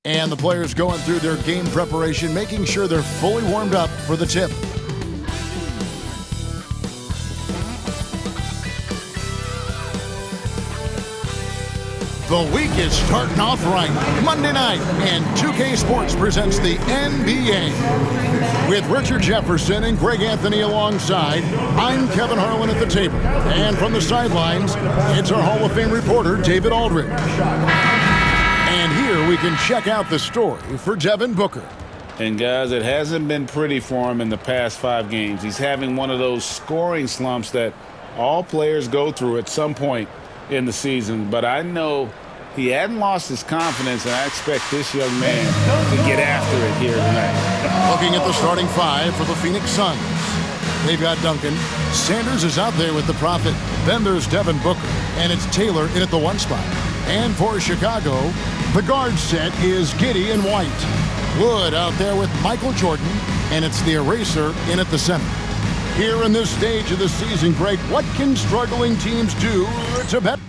And the players going through their game preparation, making sure they're fully warmed up for the tip. The week is starting off right. Monday night, and 2K Sports presents the NBA. With Richard Jefferson and Greg Anthony alongside, I'm Kevin Harlan at the table. And from the sidelines, it's our Hall of Fame reporter, David Aldridge. And here we can check out the story for Devin Booker. And guys, it hasn't been pretty for him in the past 5 games. He's having one of those scoring slumps that all players go through at some point in the season. But I know he hadn't lost his confidence, and I expect this young man to get after it here tonight. Looking at the starting 5 for the Phoenix Suns. They've got Duncan. Sanders is out there with the Prophet. Then there's Devin Booker, and it's Taylor in at the 1 spot. And for Chicago, the guard set is Giddey and White. Wood out there with Michael Jordan, and it's the eraser in at the center. Here in this stage of the season, Greg, what can struggling teams do to bet?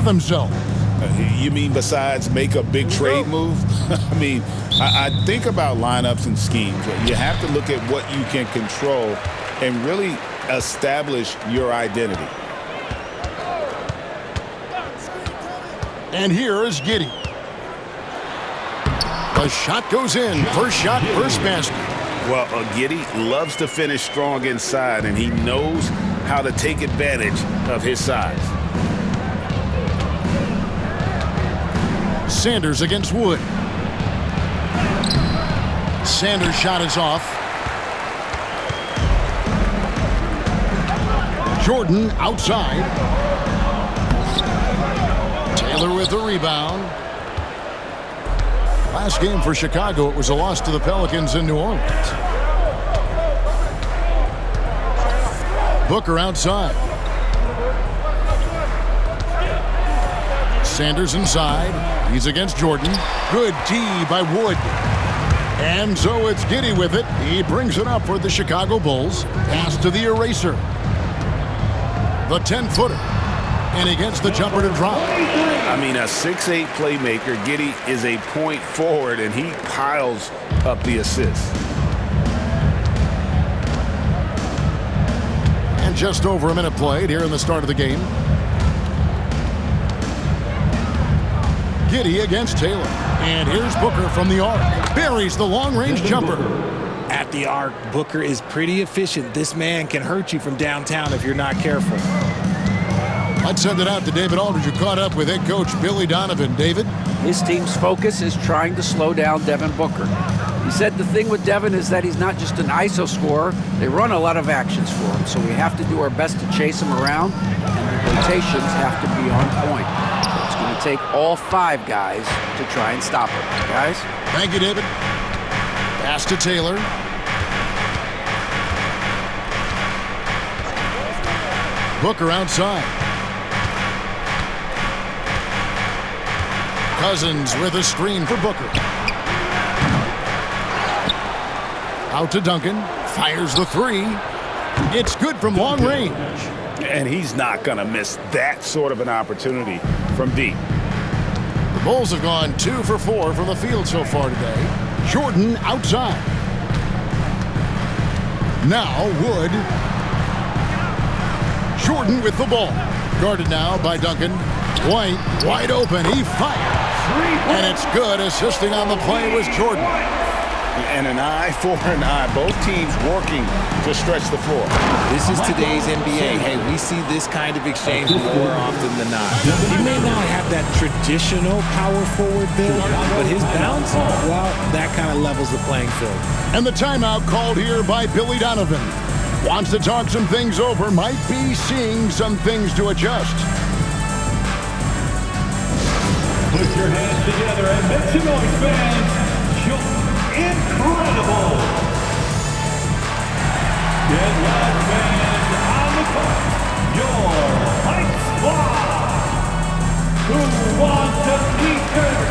Themselves. You mean besides make a big trade move? I mean, I think about lineups and schemes. You have to look at what you can control and really establish your identity. And here is Giddey. The shot goes in. First shot, first basket. Well, Giddey loves to finish strong inside, and he knows how to take advantage of his size. Sanders against Wood. Sanders' shot is off. Jordan outside. Taylor with the rebound. Last game for Chicago, it was a loss to the Pelicans in New Orleans. Booker outside. Sanders inside. He's against Jordan. Good D by Wood. And so it's Giddey with it. He brings it up for the Chicago Bulls. Pass to the eraser. The 10-footer. And he gets the jumper to drop. I mean, a 6'8" playmaker. Giddey is a point forward, and he piles up the assists. And just over a minute played here in the start of the game. Giddey against Taylor. And here's Booker from the arc. Buries the long-range jumper. At the arc, Booker is pretty efficient. This man can hurt you from downtown if you're not careful. Let's send it out to David Aldridge, who caught up with head coach Billy Donovan. David? His team's focus is trying to slow down Devin Booker. He said the thing with Devin is that he's not just an ISO scorer. They run a lot of actions for him, so we have to do our best to chase him around, and the rotations have to be on point. It's going to take all 5 guys to try and stop him. Guys? Thank you, David. Pass to Taylor. Booker outside. Cousins with a screen for Booker. Out to Duncan. Fires the 3. It's good from long range. And he's not going to miss that sort of an opportunity from deep. The Bulls have gone 2 for 4 from the field so far today. Jordan outside. Now Wood. Jordan with the ball. Guarded now by Duncan. White wide open. He fires. And it's good. Assisting on the play was Jordan. And an eye for an eye. Both teams working to stretch the floor. This is today's NBA. Hey, we see this kind of exchange more often than not. He may not have that traditional power forward build, but his bounce, well, that kind of levels the playing field. And the timeout called here by Billy Donovan. Wants to talk some things over. Might be seeing some things to adjust. Put your hands together and make some noise, fans. Incredible! Get loud, fans, on the court. Your Heights Squad. Who wants a t-shirt?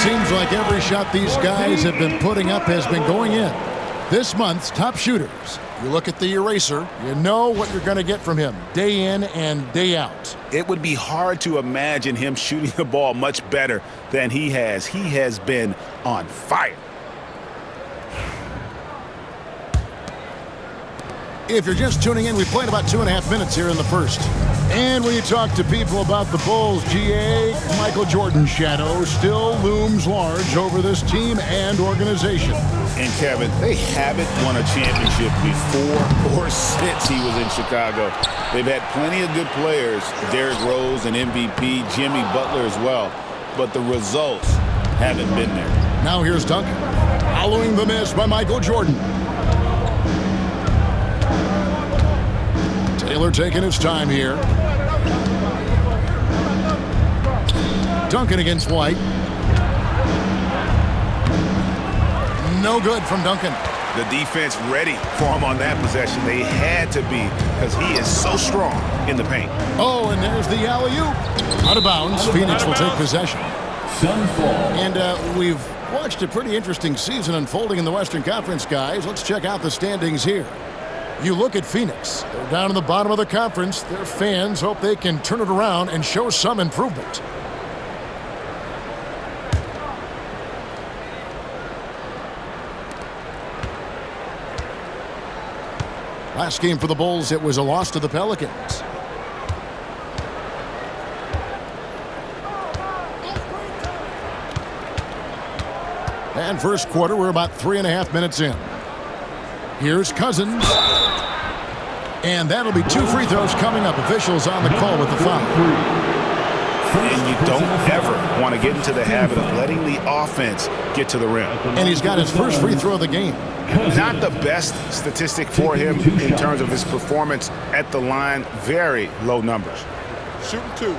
Seems like every shot these guys have been putting up has been going in. This month's top shooters. You look at the eraser, you know what you're going to get from him day in and day out. It would be hard to imagine him shooting the ball much better than he has. He has been on fire. If you're just tuning in, we played about 2.5 minutes here in the first. And when you talk to people about the Bulls, GA, Michael Jordan's shadow still looms large over this team and organization. And Kevin, they haven't won a championship before or since he was in Chicago. They've had plenty of good players, Derrick Rose and MVP, Jimmy Butler as well, but the results haven't been there. Now here's Duncan, following the miss by Michael Jordan. Taylor taking his time here. Duncan against White. No good from Duncan. The defense ready for him on that possession. They had to be because he is so strong in the paint. Oh, and there's the alley-oop. Out of bounds. Phoenix will take possession. And we've watched a pretty interesting season unfolding in the Western Conference, guys. Let's check out the standings here. You look at Phoenix. They're down in the bottom of the conference. Their fans hope they can turn it around and show some improvement. Last game for the Bulls, it was a loss to the Pelicans. And first quarter, we're about 3.5 minutes in. Here's Cousins. And that'll be 2 free throws coming up. Officials on the call with the foul. And you don't ever want to get into the habit of letting the offense get to the rim. And he's got his first free throw of the game. Not the best statistic for him in terms of his performance at the line. Very low numbers. Shooting 2.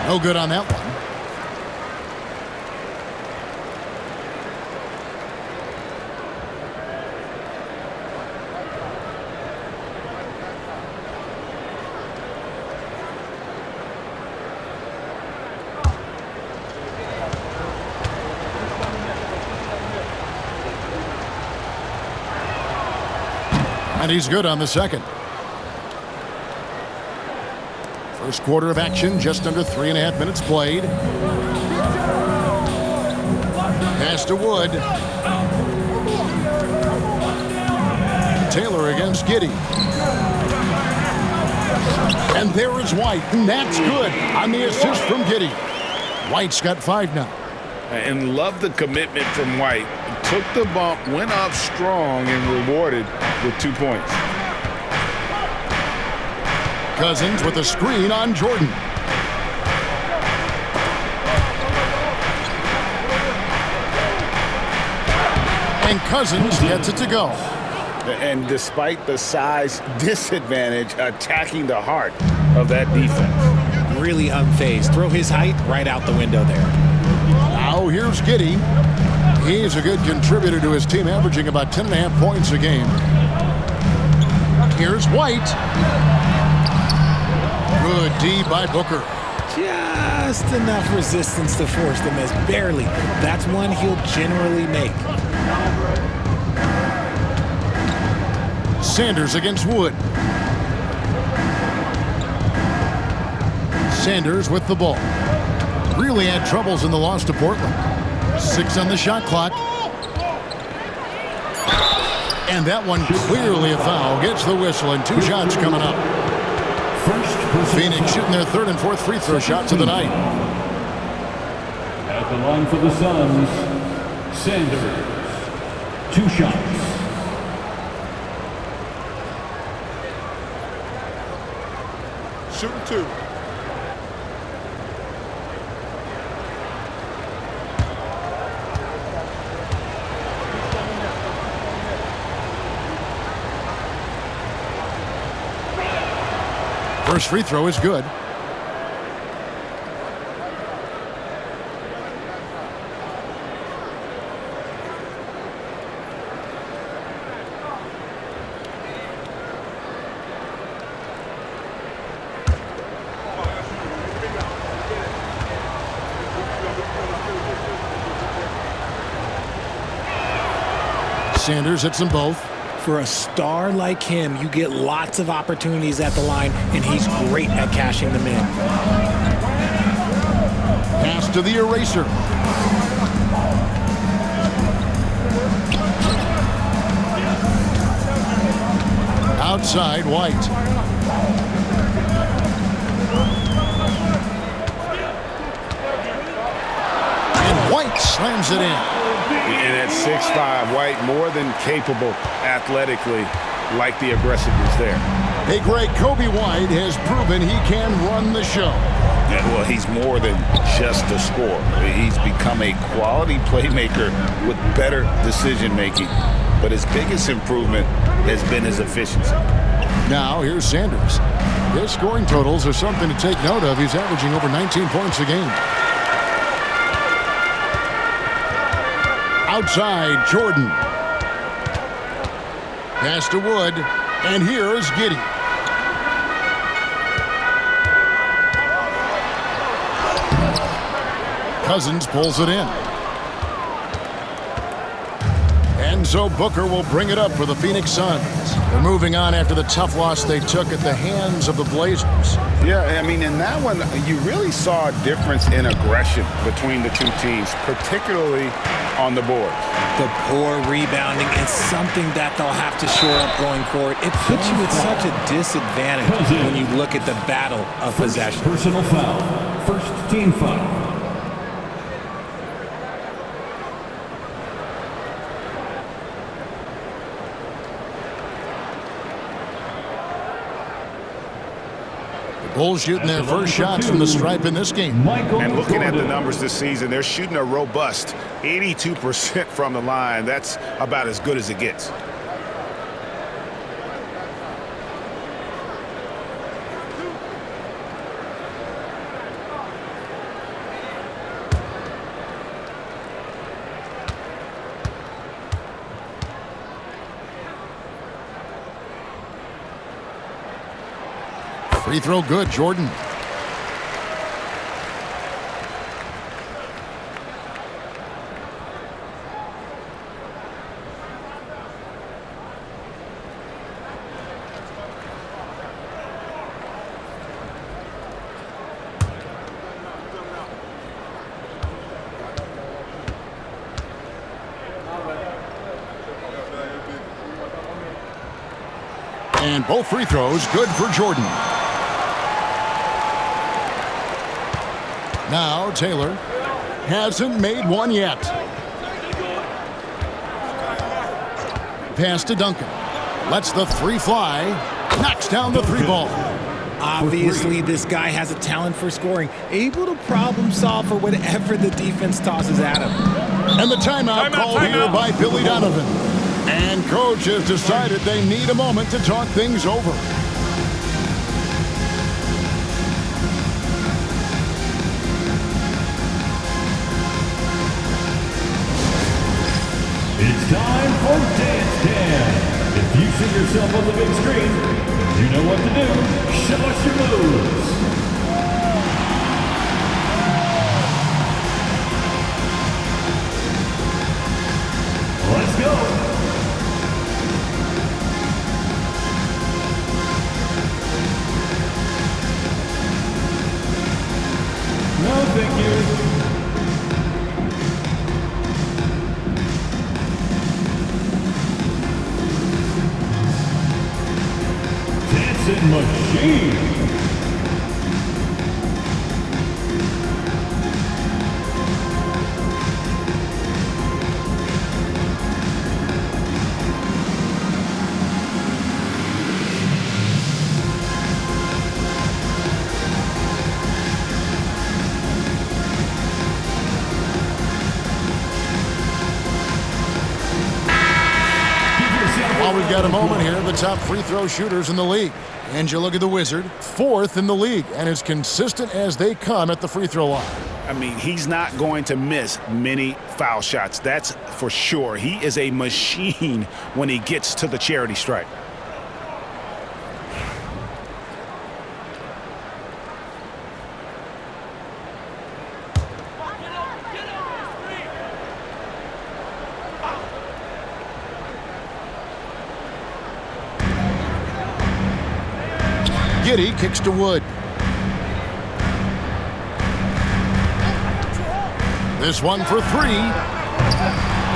No good on that one. And he's good on the second. First quarter of action, just under 3.5 minutes played. Pass to Wood. Taylor against Giddey. And there is White, and that's good on the assist from Giddey. White's got 5 now. And love the commitment from White. Took the bump, went up strong, and rewarded with 2 points. Cousins with a screen on Jordan. And Cousins gets it to go. And despite the size disadvantage, attacking the heart of that defense. Really unfazed. Throw his height right out the window there. Now here's Giddey. He's a good contributor to his team, averaging about 10.5 points a game. Here's White. Good D by Booker. Just enough resistance to force the miss. Barely. That's one he'll generally make. Sanders against Wood. Sanders with the ball. Really had troubles in the loss to Portland. 6 on the shot clock. And that one clearly a foul. Gets the whistle, and 2 shots coming up. Phoenix shooting their 3rd and 4th free throw shots of the night. At the line for the Suns, Sanders. 2 shots. Shooting 2. First free throw is good. Sanders hits them both. For a star like him, you get lots of opportunities at the line, and he's great at cashing them in. Pass to the eraser. Outside, White. And White slams it in. And at 6'5", White more than capable athletically, like the aggressiveness there. Hey, Greg, Kobe White has proven he can run the show. Yeah, well, he's more than just a scorer. He's become a quality playmaker with better decision-making. But his biggest improvement has been his efficiency. Now, here's Sanders. His scoring totals are something to take note of. He's averaging over 19 points a game. Outside, Jordan. Pass to Wood. And here's Giddey. Cousins pulls it in. And so Booker will bring it up for the Phoenix Suns. They're moving on after the tough loss they took at the hands of the Blazers. Yeah, I mean, in that one, you really saw a difference in aggression between the two teams, particularly on the board. The poor rebounding is something that they'll have to shore up going forward. It puts you at such a disadvantage when you look at the battle of possession. Personal foul. First team foul. Bulls shooting their first shots from the stripe in this game. And looking at the numbers this season, they're shooting a robust 82% from the line. That's about as good as it gets. Free throw good, Jordan. And both free throws good for Jordan. Now Taylor hasn't made one yet. Pass to Duncan. Lets the three fly. Knocks down the three ball. Obviously, this guy has a talent for scoring, able to problem solve for whatever the defense tosses at him. And the timeout called here by Billy Donovan. And coach has decided they need a moment to talk things over. It's time for Dance Cam. If you see yourself on the big screen, you know what to do. Show us your moves. Let's go. No, thank you. Machine. Well, we've got a moment here. The top free throw shooters in the league. And you look at the Wizard, 4th in the league, and as consistent as they come at the free throw line. I mean, he's not going to miss many foul shots. That's for sure. He is a machine when he gets to the charity stripe. Giddey kicks to Wood. This one for three.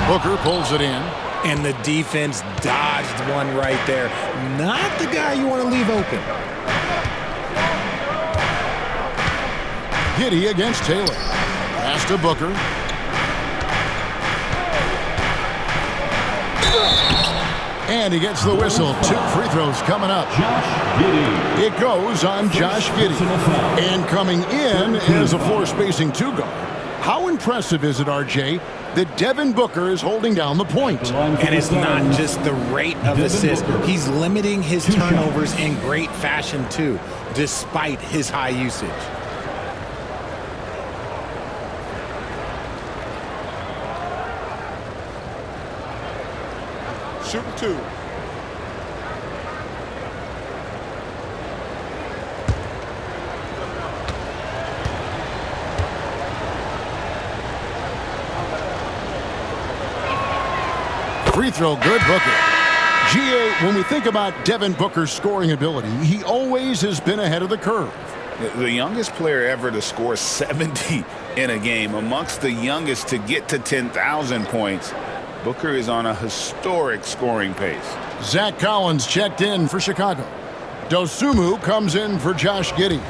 Booker pulls it in. And the defense dodged one right there. Not the guy you want to leave open. Giddey against Taylor. Pass to Booker. And he gets the whistle. 2 free throws coming up. It goes on Josh Giddey. And coming in is a floor-spacing 2 guard. How impressive is it, RJ, that Devin Booker is holding down the point? And it's not just the rate of assists. He's limiting his turnovers in great fashion, too, despite his high usage. Shooting 2. Free throw, good, Booker. GA, when we think about Devin Booker's scoring ability, he always has been ahead of the curve. The youngest player ever to score 70 in a game, amongst the youngest to get to 10,000 points. Booker is on a historic scoring pace. Zach Collins checked in for Chicago. Dosunmu comes in for Josh Giddey.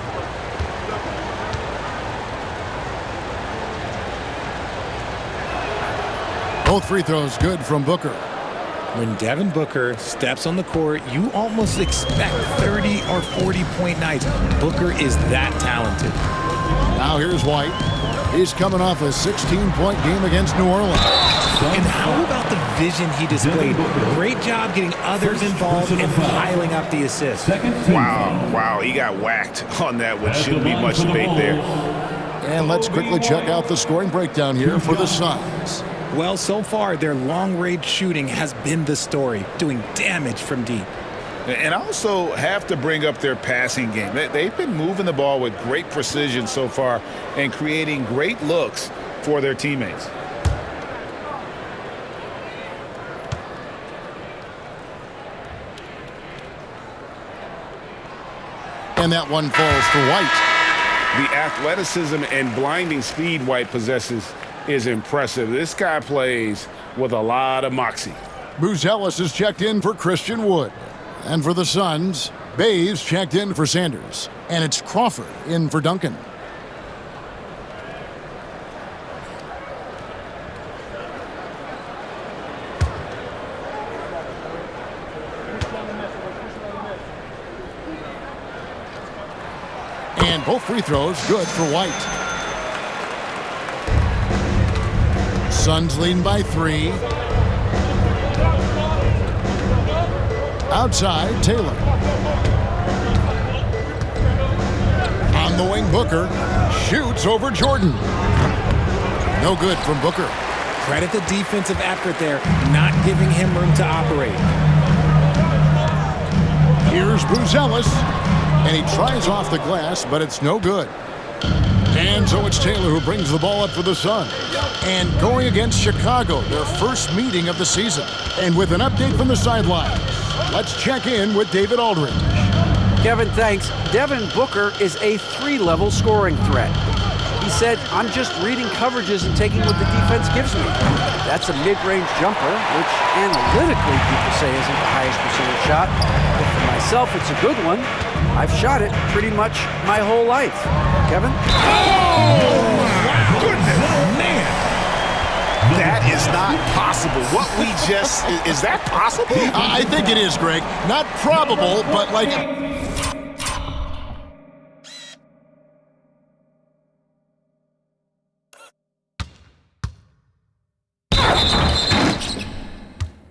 Both free throws good from Booker. When Devin Booker steps on the court, you almost expect 30 or 40-point nights. Booker is that talented. Now here's White. He's coming off a 16-point game against New Orleans. And how about the vision he displayed? Great job getting others involved and piling up the assists. Wow, he got whacked on that, which shouldn't be much debate there. And let's quickly check out the scoring breakdown here for the Suns. Well, so far, their long-range shooting has been the story, doing damage from deep. And also have to bring up their passing game. They've been moving the ball with great precision so far and creating great looks for their teammates. And that one falls for White. The athleticism and blinding speed White possesses is impressive. This guy plays with a lot of moxie. Buzelis is checked in for Christian Wood. And for the Suns, Bays checked in for Sanders. And it's Crawford in for Duncan. And both free throws good for White. Suns leading by 3. Outside, Taylor. On the wing, Booker shoots over Jordan. No good from Booker. Credit the defensive effort there, not giving him room to operate. Here's Buzelis, and he tries off the glass, but it's no good. And so it's Taylor who brings the ball up for the Suns. And going against Chicago, their first meeting of the season. And with an update from the sidelines, let's check in with David Aldridge. Kevin, thanks. Devin Booker is a 3-level scoring threat. He said, I'm just reading coverages and taking what the defense gives me. That's a mid-range jumper, which analytically people say isn't the highest percentage shot. But for myself, it's a good one. I've shot it pretty much my whole life. Kevin? Oh, my goodness, man. That is not possible. What we just, is that possible? I think it is, Greg. Not probable, but like...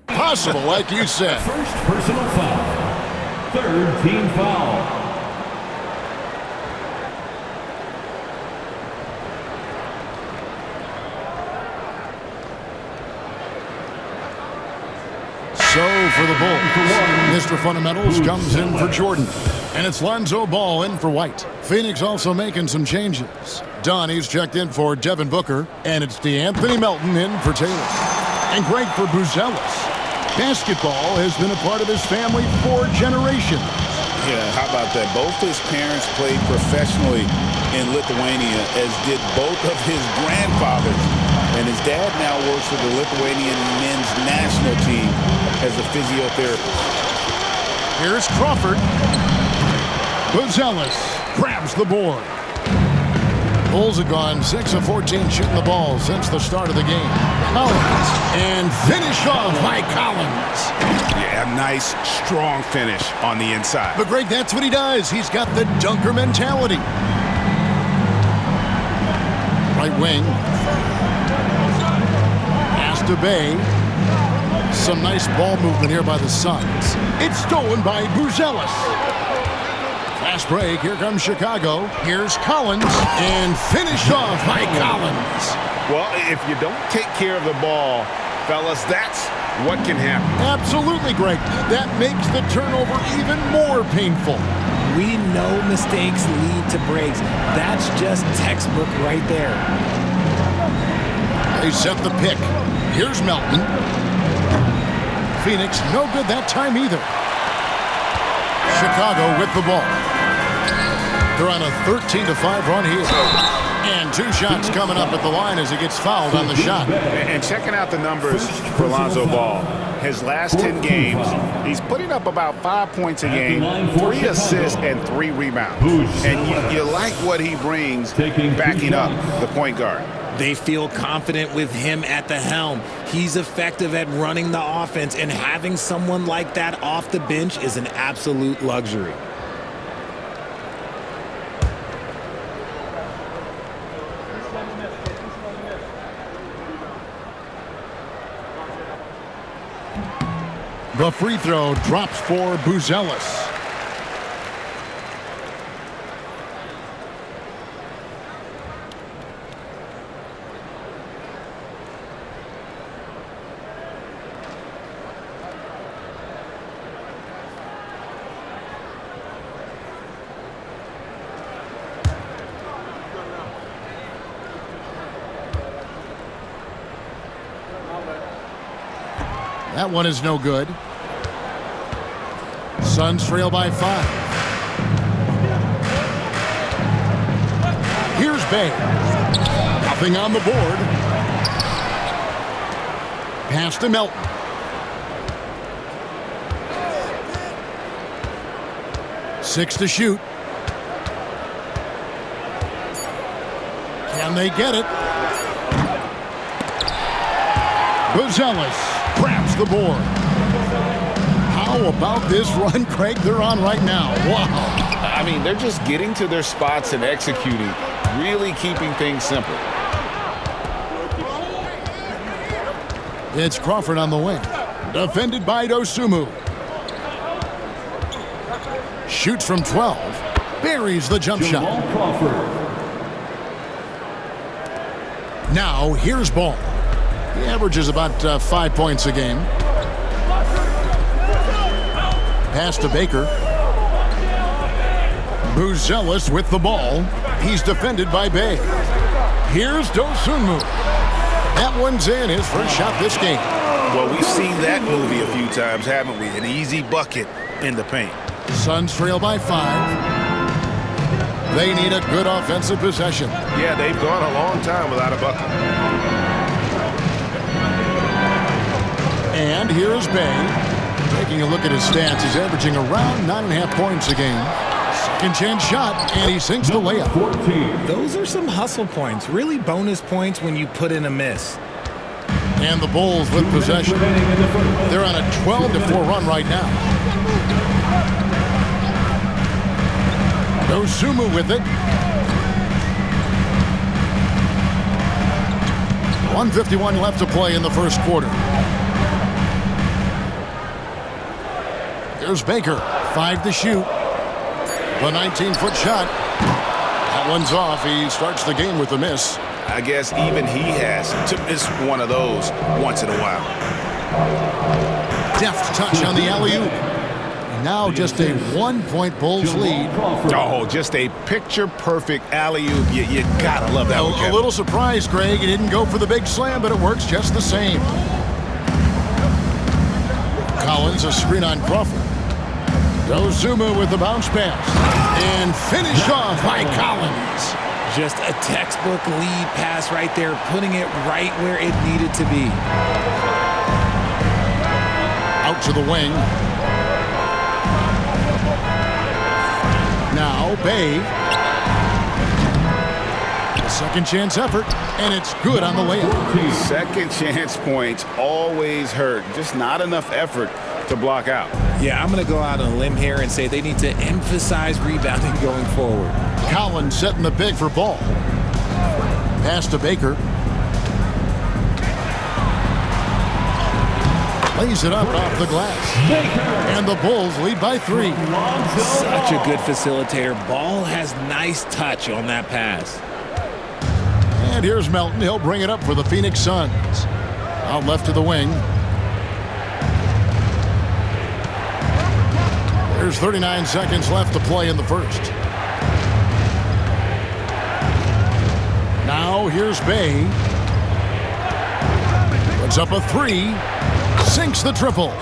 possible, like you said. First personal foul. Third team foul. So for the Bulls, Mr. Fundamentals comes in for Jordan. And it's Lonzo Ball in for White. Phoenix also making some changes. Donnie's checked in for Devin Booker. And it's DeAnthony Melton in for Taylor. And great for Buzelis. Basketball has been a part of his family for generations. Yeah, how about that? Both his parents played professionally in Lithuania, as did both of his grandfathers. And his dad now works for the Lithuanian men's national team as a physiotherapist. Here's Crawford. Buzelis grabs the board. Bulls have gone 6 of 14 shooting the ball since the start of the game. Collins, and finish off by Collins. Yeah, nice, strong finish on the inside. But Greg, that's what he does. He's got the dunker mentality. Right wing. Pass to Bay. Some nice ball movement here by the Suns. It's stolen by Buzelis. Fast break. Here comes Chicago. Here's Collins. And finished off by Collins. Well, if you don't take care of the ball, fellas, that's what can happen. Absolutely, Greg. That makes the turnover even more painful. We know mistakes lead to breaks. That's just textbook right there. They set the pick. Here's Melton. Phoenix, no good that time either. Chicago with the ball. They're on a 13-5 run here. And 2 shots coming up at the line as he gets fouled on the shot. And checking out the numbers for Lonzo Ball. His last 10 games, he's putting up about 5 points a game, 3 assists, and 3 rebounds. And you like what he brings backing up the point guard. They feel confident with him at the helm. He's effective at running the offense, and having someone like that off the bench is an absolute luxury. The free throw drops for Buzelis. That one is no good. Suns trail by 5. Here's Bay. Nothing on the board. Pass to Melton. 6 to shoot. Can they get it? Buzelis grabs the board. How about this run, Craig, they're on right now? Wow. I mean, they're just getting to their spots and executing, really keeping things simple. It's Crawford on the wing. Defended by Dosunmu. Shoots from 12. Buries the jump shot. Now, here's Ball. He averages about 5 points a game. Pass to Baker. Buzelis with the ball. He's defended by Bay. Here's Dosunmu. That one's in, his first shot this game. Well, we've seen that movie a few times, haven't we? An easy bucket in the paint. Suns trail by 5. They need a good offensive possession. Yeah, they've gone a long time without a bucket. And here's Bay. Taking a look at his stats, he's averaging around 9.5 points a game. Second chance shot, and he sinks the layup. 14. Those are some hustle points, really bonus points when you put in a miss. And the Bulls with possession. They're on a 12-4 run right now. Dosunmu with it. 1:51 left to play in the first quarter. Here's Baker. 5 to shoot. The 19-foot shot. That one's off. He starts the game with a miss. I guess even he has to miss one of those once in a while. Deft touch on the alley-oop. Now just a 1-point Bulls lead. Oh, just a picture-perfect alley-oop. You gotta love that one, A Kevin. little surprised, Greg. He didn't go for the big slam, but it works just the same. Collins, a screen on Crawford. Dosunmu with the bounce pass. And finished off by Collins. Just a textbook lead pass right there, putting it right where it needed to be. Out to the wing. Now Bay. A second chance effort, and it's good on the layup. Second chance points always hurt. Just not enough effort to block out. Yeah, I'm going to go out on a limb here and say they need to emphasize rebounding going forward. Collins setting the pick for Ball. Pass to Baker. Lays it up off the glass. And the Bulls lead by 3. Such a good facilitator. Ball has nice touch on that pass. And here's Melton. He'll bring it up for the Phoenix Suns. Out left to the wing. There's 39 seconds left to play in the first. Now here's Bay. Puts up a 3. Sinks the triple.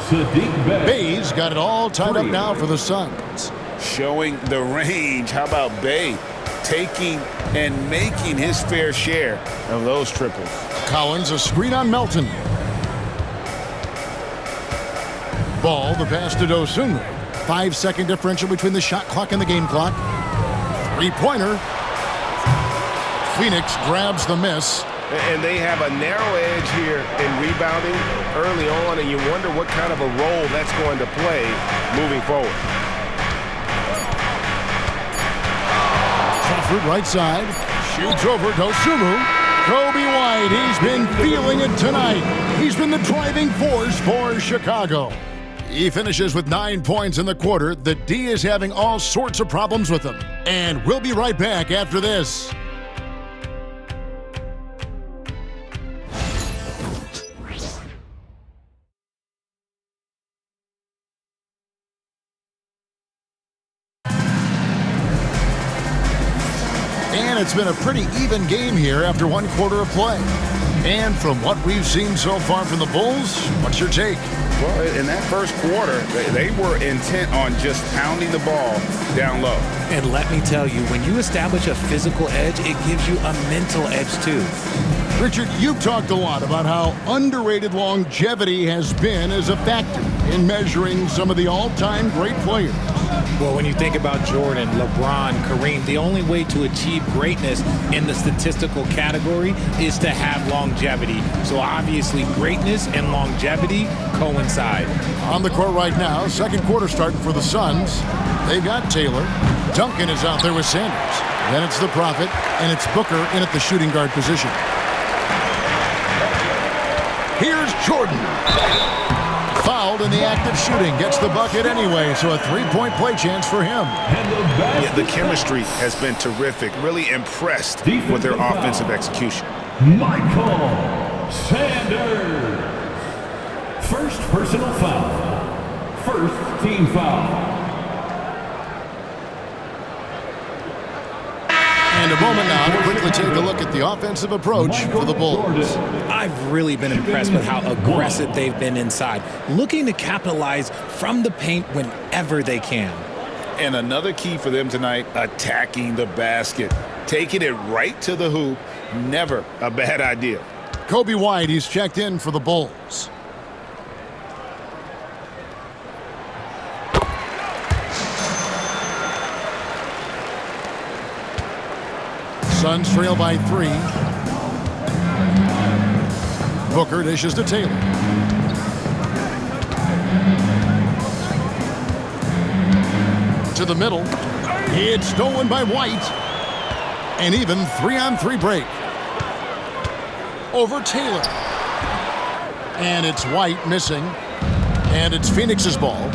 Bay's got it all tied up now for the Suns. Showing the range. How about Bay taking and making his fair share of those triples? Collins, a screen on Melton. Ball, the pass to Dosunmu. 5-second differential between the shot clock and the game clock. 3-pointer. Phoenix grabs the miss. And they have a narrow edge here in rebounding early on, and you wonder what kind of a role that's going to play moving forward. Crawford right side. Shoots over Dosunmu. Kobe White, he's been feeling it tonight. He's been the driving force for Chicago. He finishes with 9 points in the quarter. The D is having all sorts of problems with him. And we'll be right back after this. And it's been a pretty even game here after 1 quarter of play. And from what we've seen so far from the Bulls, what's your take? Well, in that first quarter, they were intent on just pounding the ball down low. And let me tell you, when you establish a physical edge, it gives you a mental edge too. Richard, you've talked a lot about how underrated longevity has been as a factor in measuring some of the all-time great players. Well, when you think about Jordan, LeBron, Kareem, the only way to achieve greatness in the statistical category is to have longevity. So obviously greatness and longevity coincide. On the court right now, second quarter starting for the Suns. They've got Taylor. Duncan is out there with Sanders. Then it's the Prophet, and it's Booker in at the shooting guard position. Here's Jordan. Fouled in the act of shooting. Gets the bucket anyway, so a three-point play chance for him. Yeah, the chemistry has been terrific. Really impressed with their offensive execution. Michael Sanders. First personal foul. First team foul. And a moment now to quickly take a look at the offensive approach for the Bulls. I've really been impressed with how aggressive they've been inside, looking to capitalize from the paint whenever they can. And another key for them tonight, attacking the basket. Taking it right to the hoop, never a bad idea. Kobe White, he's checked in for the Bulls. Suns trail by 3. Booker dishes to Taylor. To the middle. It's stolen by White. And even 3-on-3 break. Over Taylor. And it's White missing. And it's Phoenix's ball.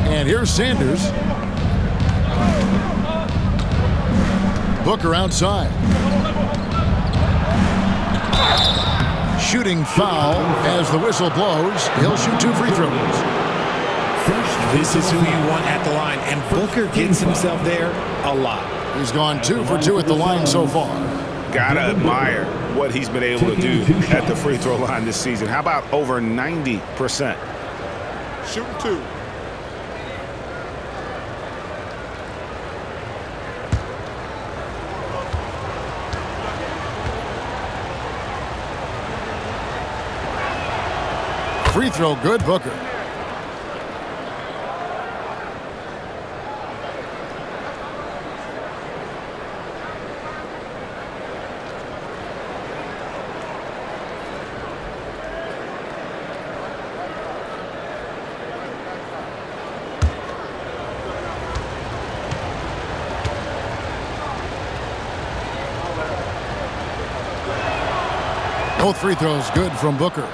And here's Sanders. Booker outside. Shooting foul as the whistle blows. He'll shoot 2 free throws. This is who you want at the line, and Booker gets himself there a lot. He's gone 2 for 2 at the line so far. Gotta admire what he's been able to do at the free throw line this season. How about over 90%? Shooting 2. Free throw good, Booker. Both free throws good from Booker.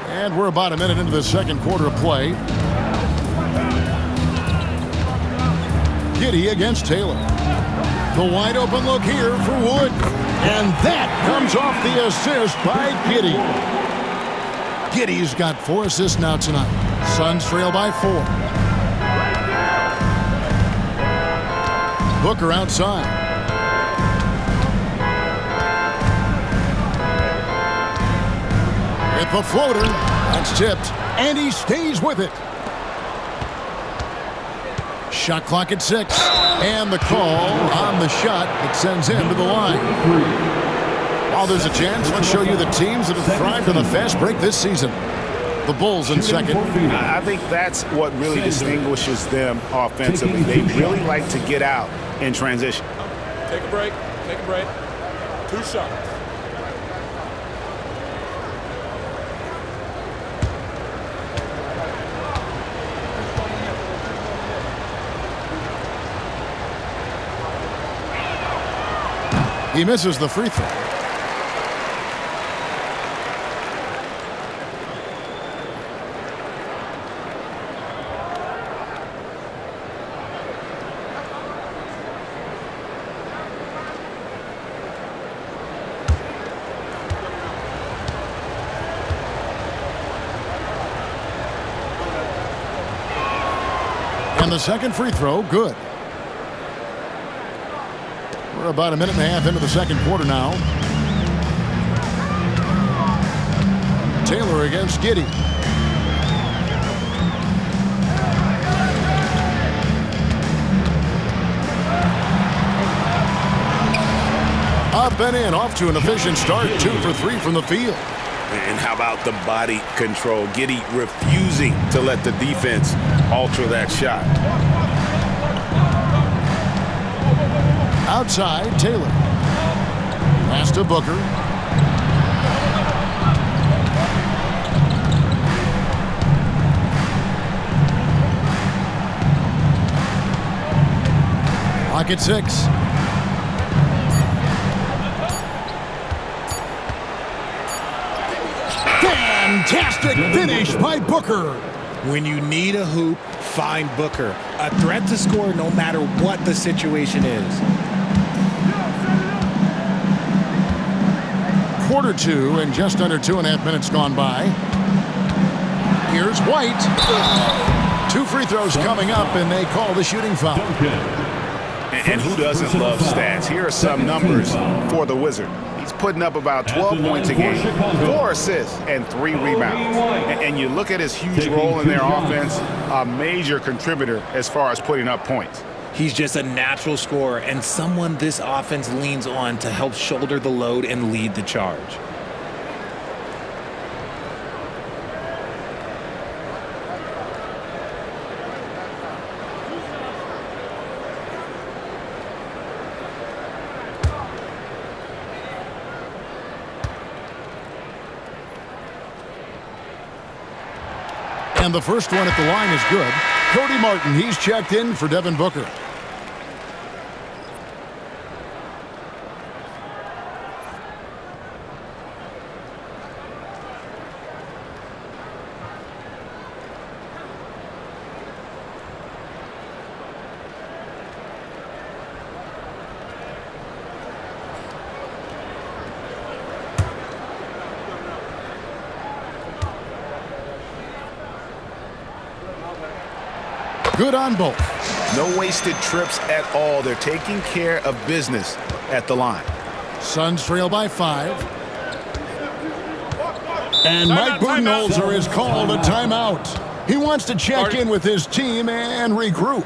And we're about a minute into the second quarter of play. Giddey against Taylor. The wide open look here for Wood. And that comes off the assist by Giddey. Giddey's got 4 assists now tonight. Suns trail by 4. Booker outside. With the floater, that's tipped, and he stays with it. Shot clock at 6, and the call on the shot that sends him to the line. While there's a chance, let's show you the teams that have thrived on the fast break this season. The Bulls in second. I think that's what really distinguishes them offensively. They really like to get out in transition. Take a break. Take a break. 2 shots. He misses the free throw. And the second free throw, good. We're about a minute and a half into the second quarter now. Taylor against Giddey. Up and in, off to an efficient start. 2 for 3 from the field. And how about the body control? Giddey refusing to let the defense alter that shot. Outside, Taylor. Pass to Booker. Clock at 6. Fantastic finish by Booker. When you need a hoop, find Booker. A threat to score no matter what the situation is. Quarter 2 and just under 2.5 minutes gone by. Here's White. 2 free throws coming up, and they call the shooting foul. And who doesn't love stats? Here are some numbers for the Wizard. He's putting up about 12 points a game, 4 assists, and 3 rebounds. And you look at his huge role in their offense, a major contributor as far as putting up points. He's just a natural scorer and someone this offense leans on to help shoulder the load and lead the charge. And the first one at the line is good. Cody Martin, he's checked in for Devin Booker. Good on both. No wasted trips at all. They're taking care of business at the line. Suns trail by 5. And Mike Budenholzer has called a timeout. He wants to check in with his team and regroup.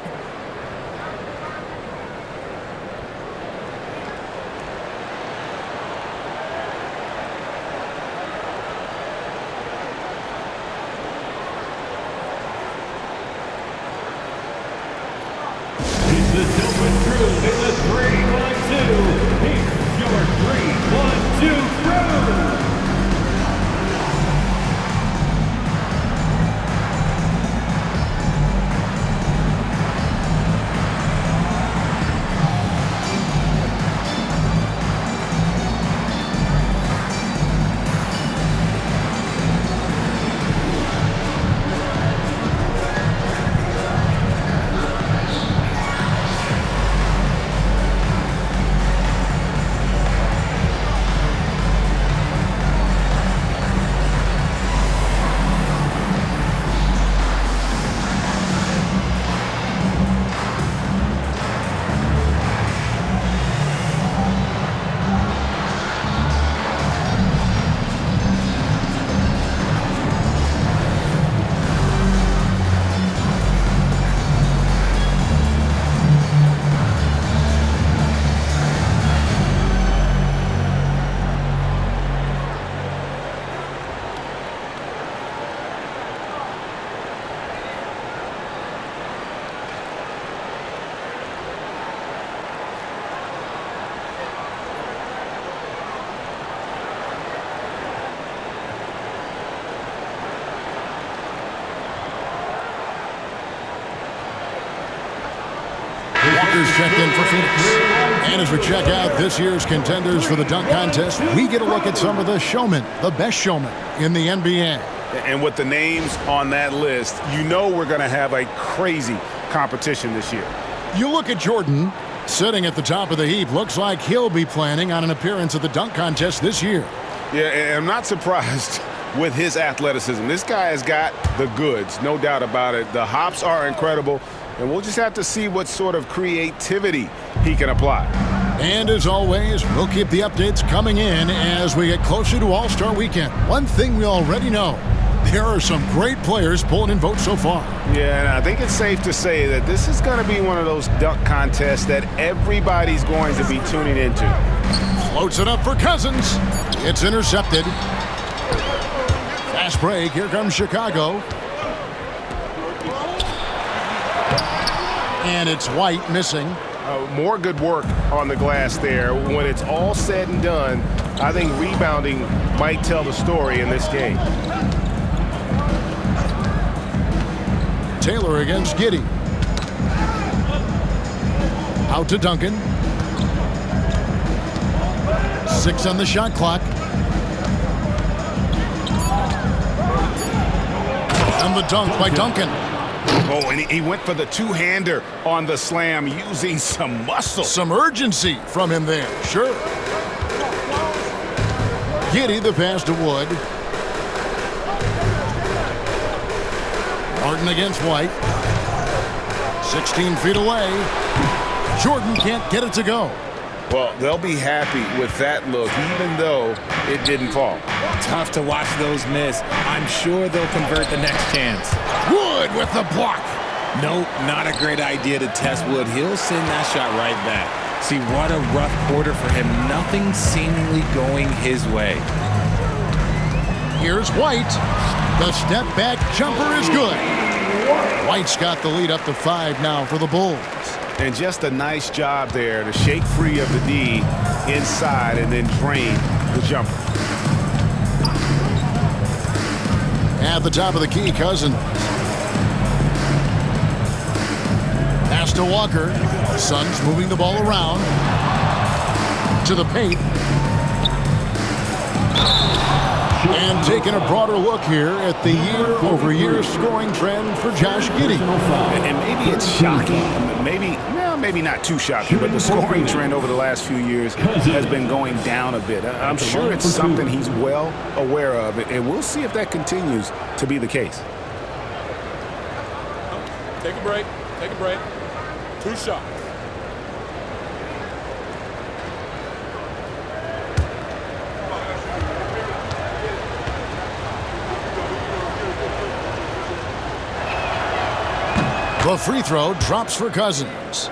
The Silver Crew in the 3-1-2. Here's your 3-1-2 crew. Walker's checked in for Phoenix. And as we check out this year's contenders for the dunk contest, we get a look at some of the showmen, the best showmen in the NBA. And with the names on that list, you know we're going to have a crazy competition this year. You look at Jordan, sitting at the top of the heap. Looks like he'll be planning on an appearance at the dunk contest this year. Yeah, and I'm not surprised with his athleticism. This guy has got the goods, no doubt about it. The hops are incredible, and we'll just have to see what sort of creativity he can apply. And as always, we'll keep the updates coming in as we get closer to All-Star Weekend. One thing we already know, there are some great players pulling in votes so far. Yeah, and I think it's safe to say that this is going to be one of those dunk contests that everybody's going to be tuning into. Floats it up for Cousins. It's intercepted. Fast break. Here comes Chicago. And it's White missing. More good work on the glass there. When it's all said and done, I think rebounding might tell the story in this game. Taylor against Giddey. Out to Duncan. 6 on the shot clock. And the dunk by Duncan. Oh, and he went for the two-hander on the slam using some muscle. Some urgency from him there, sure. Giddey the pass to Wood. Martin against White. 16 feet away. Jordan can't get it to go. Well, they'll be happy with that look, even though it didn't fall. Tough to watch those miss. I'm sure they'll convert the next chance. Wood with the block. Nope, not a great idea to test Wood. He'll send that shot right back. See, what a rough quarter for him. Nothing seemingly going his way. Here's White. The step back jumper is good. White's got the lead up to 5 now for the Bulls. And just a nice job there to shake free of the D inside and then drain the jumper. At the top of the key, Cousins. Pass to Walker. Suns moving the ball around. To the paint. And taking a broader look here at the year-over-year scoring trend for Josh Giddey. And maybe it's shocking. Maybe not too shocking, but the scoring trend over the last few years has been going down a bit. I'm sure it's something he's well aware of, and we'll see if that continues to be the case. Take a break. Take a break. 2 shots. The free throw drops for Cousins.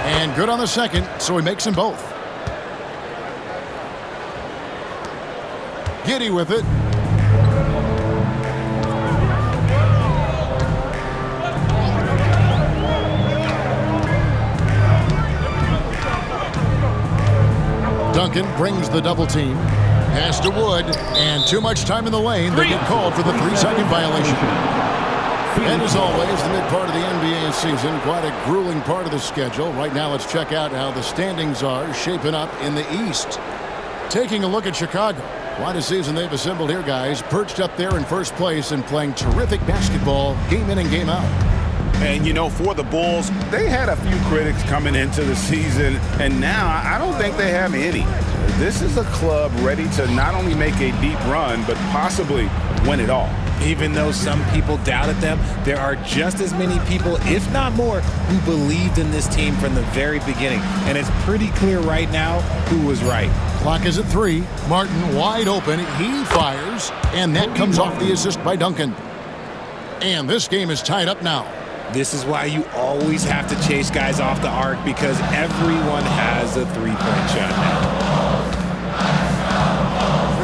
And good on the second, so he makes them both. Giddey with it. Duncan brings the double team. Pass to Wood, and too much time in the lane. They get called for the 3-second violation. And as always, the mid part of the NBA season, quite a grueling part of the schedule. Right now, let's check out how the standings are shaping up in the East. Taking a look at Chicago. Quite a season they've assembled here, guys. Perched up there in first place and playing terrific basketball game in and game out. And, you know, for the Bulls, they had a few critics coming into the season, and now I don't think they have any. This is a club ready to not only make a deep run, but possibly win it all. Even though some people doubted them, there are just as many people, if not more, who believed in this team from the very beginning. And it's pretty clear right now who was right. Clock is at 3. Martin wide open. He fires, and that comes off the assist by Duncan. And this game is tied up now. This is why you always have to chase guys off the arc, because everyone has a three-point shot now.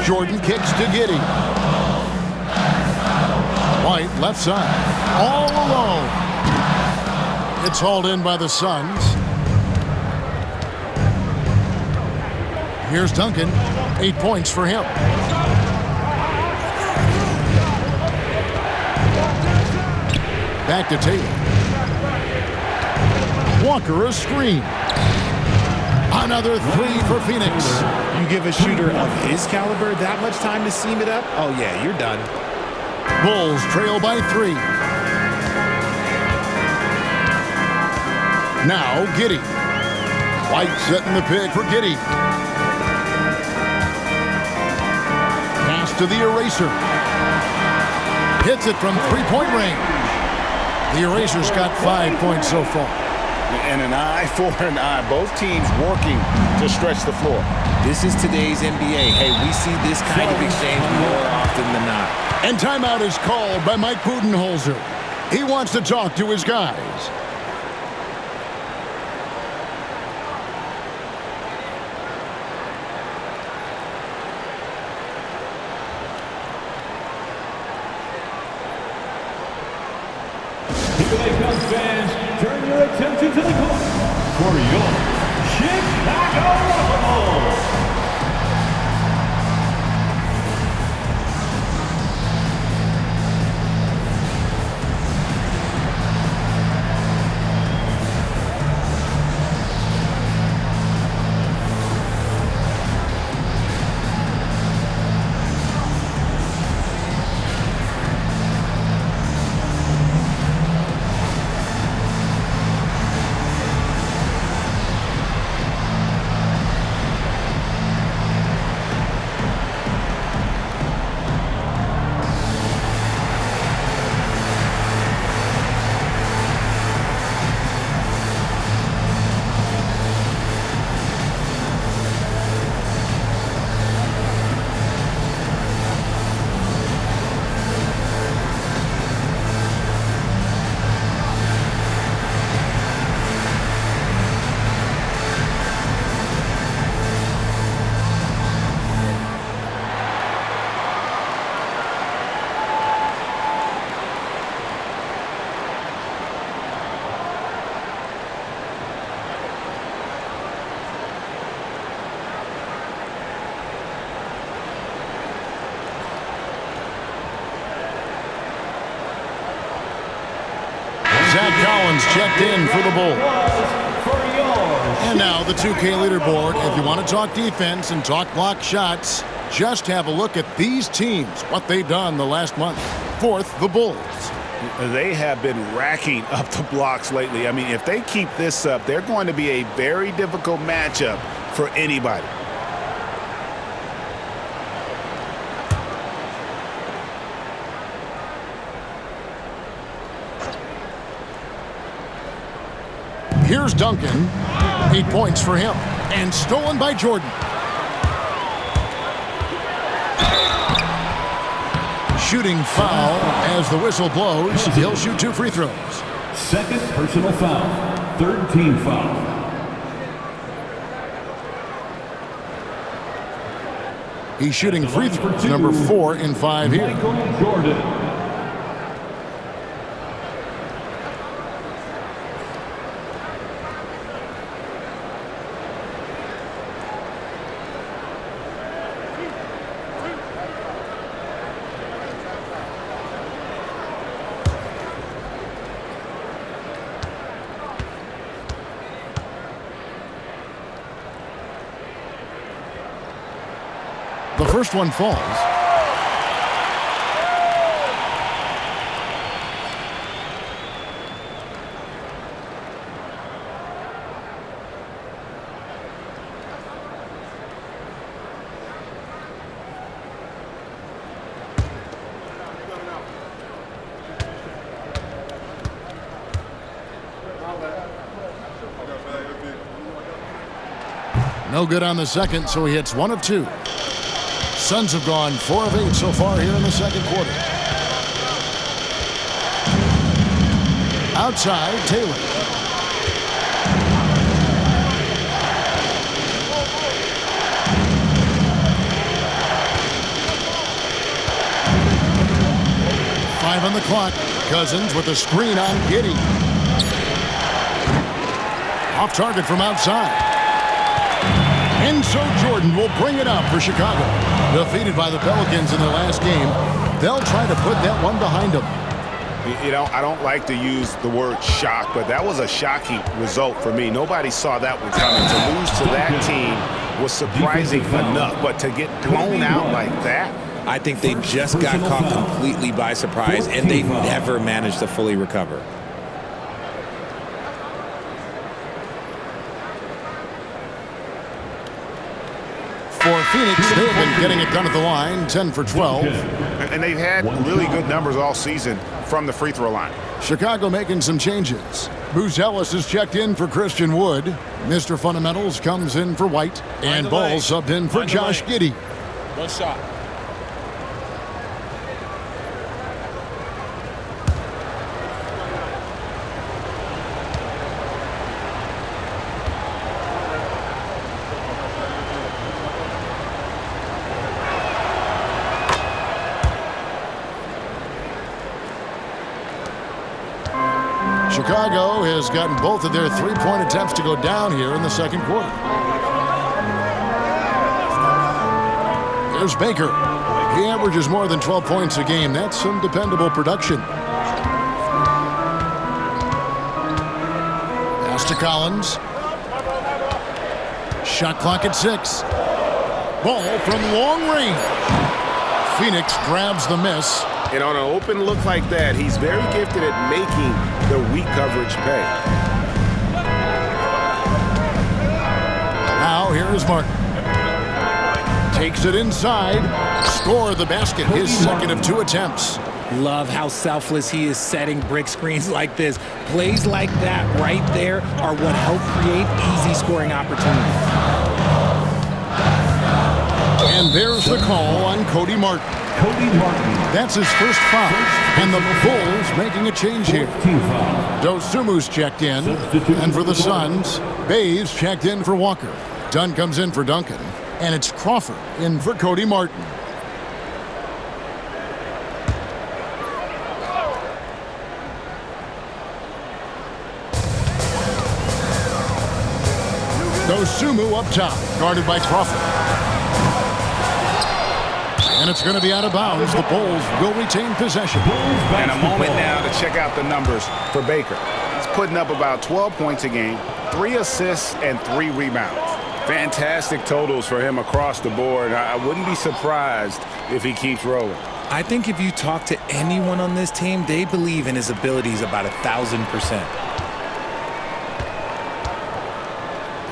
Jordan kicks to Giddey. White left side. All alone. It's hauled in by the Suns. Here's Duncan. 8 points for him. Back to Taylor. Walker a screen. Another 3 for Phoenix. You give a shooter of his caliber that much time to seam it up? Oh, yeah, you're done. Bulls trail by 3. Now Giddey. White setting the pick for Giddey. Pass to the eraser. Hits it from 3-point range. The eraser's got 5 points so far. And an eye for an eye. Both teams working to stretch the floor. This is today's NBA. Hey, we see this kind of exchange more often than not. And timeout is called by Mike Budenholzer. He wants to talk to his guys. Here they come, fans. Turn your attention to the court for your Chicago Bulls. Zach Collins checked in for the Bulls. And now the 2K leaderboard. If you want to talk defense and talk block shots, just have a look at these teams, what they've done the last month. Fourth, the Bulls. They have been racking up the blocks lately. I mean, if they keep this up, they're going to be a very difficult matchup for anybody. Here's Duncan. 8 points for him. And stolen by Jordan. Shooting foul as the whistle blows. He'll shoot 2 free throws. Second personal foul. Third team foul. He's shooting free throws number 4 in 5 here. Michael Jordan. The first one falls. No good on the second, so he hits 1 of 2. Suns have gone 4 of 8 so far here in the second quarter. Outside, Taylor. Five on the clock. Cousins with a screen on Giddey. Off target from outside. And so Jordan will bring it up for Chicago. Defeated by the Pelicans in their last game, they'll try to put that one behind them. You know, I don't like to use the word shock, but that was a shocking result for me. Nobody saw that one coming. To lose to that team was surprising enough, but to get blown out like that, I think they just got caught completely by surprise, and they never managed to fully recover. For Phoenix, they've been getting it done at the line, 10 for 12. and they've had really good numbers all season from the free throw line. Chicago making some changes. Booz Ellis is checked in for Christian Wood. Mr. Fundamentals comes in for White. And Ball subbed in for Josh Giddey. One shot. Chicago has gotten both of their three-point attempts to go down here in the second quarter. There's Baker. He averages more than 12 points a game. That's some dependable production. Pass to Collins. Shot clock at 6. Ball from long range. Phoenix grabs the miss. And on an open look like that, he's very gifted at making the weak coverage pay. Now here's Martin. Takes it inside. Score the basket. His second of 2 attempts. Love how selfless he is setting brick screens like this. Plays like that right there are what help create easy scoring opportunities. And there's the call on Cody Martin. That's his first foul. And the Bulls making a change here. Dosumu's checked in. And for the Suns, Bays checked in for Walker. Dunn comes in for Duncan. And it's Crawford in for Cody Martin. Dosumu up top, guarded by Crawford. And it's going to be out of bounds. The Bulls will retain possession. And a moment now to check out the numbers for Baker. He's putting up about 12 points a game, 3 assists, and 3 rebounds. Fantastic totals for him across the board. I wouldn't be surprised if he keeps rolling. I think if you talk to anyone on this team, they believe in his abilities about 1,000%.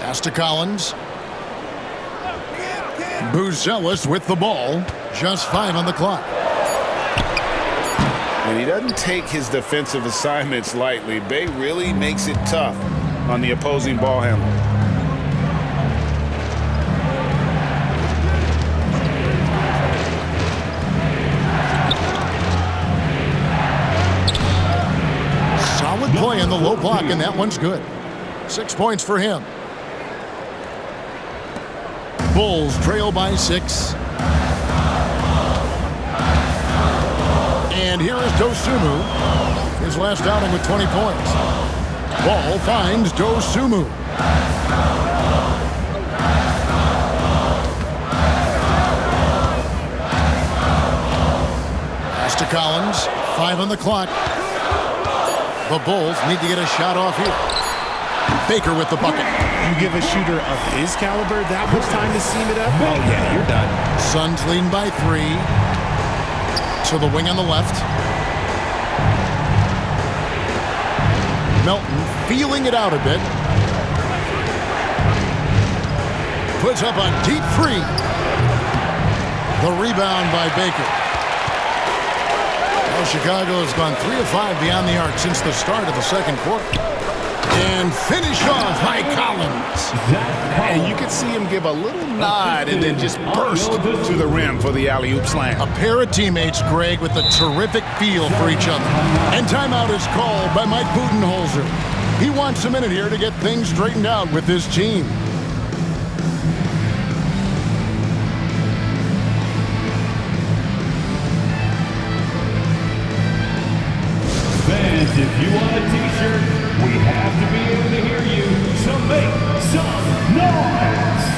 Pass to Collins. Booz Ellis with the ball. Just 5 on the clock. And he doesn't take his defensive assignments lightly. Bay really makes it tough on the opposing ball handler. Solid play in the low block, and that one's good. 6 points for him. Bulls trail by 6. And here is Dosumu. His last outing with 20 points. Ball finds Dosumu. Pass to Collins. 5 on the clock. The Bulls need to get a shot off here. Baker with the bucket. You give a shooter of his caliber that much time to seam it up? Oh, yeah, you're done. Suns leading by 3. To the wing on the left. Melton feeling it out a bit. Puts up a deep 3. The rebound by Baker. Well, Chicago has gone 3 of 5 beyond the arc since the start of the second quarter. And finish off by Collins. And you can see him give a little nod and then just burst to the rim for the alley-oop slam. A pair of teammates, Greg, with a terrific feel for each other. And timeout is called by Mike Budenholzer. He wants a minute here to get things straightened out with his team. Fans, if you want a t-shirt, we have to be able to hear you, so make some noise!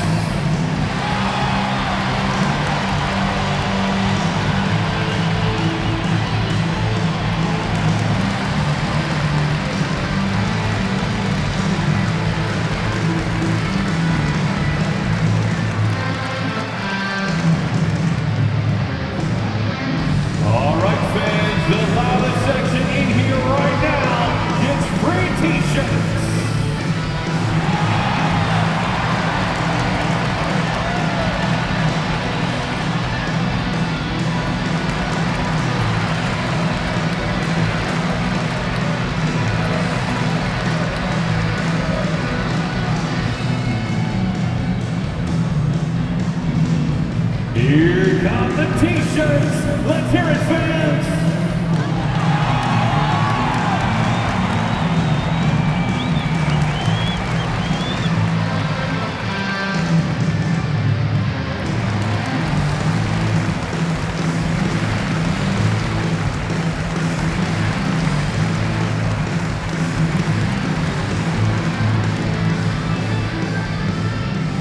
All right, fans, the loudest section in here right now gets free t-shirts. Here come the T-shirts. Let's hear it, fans.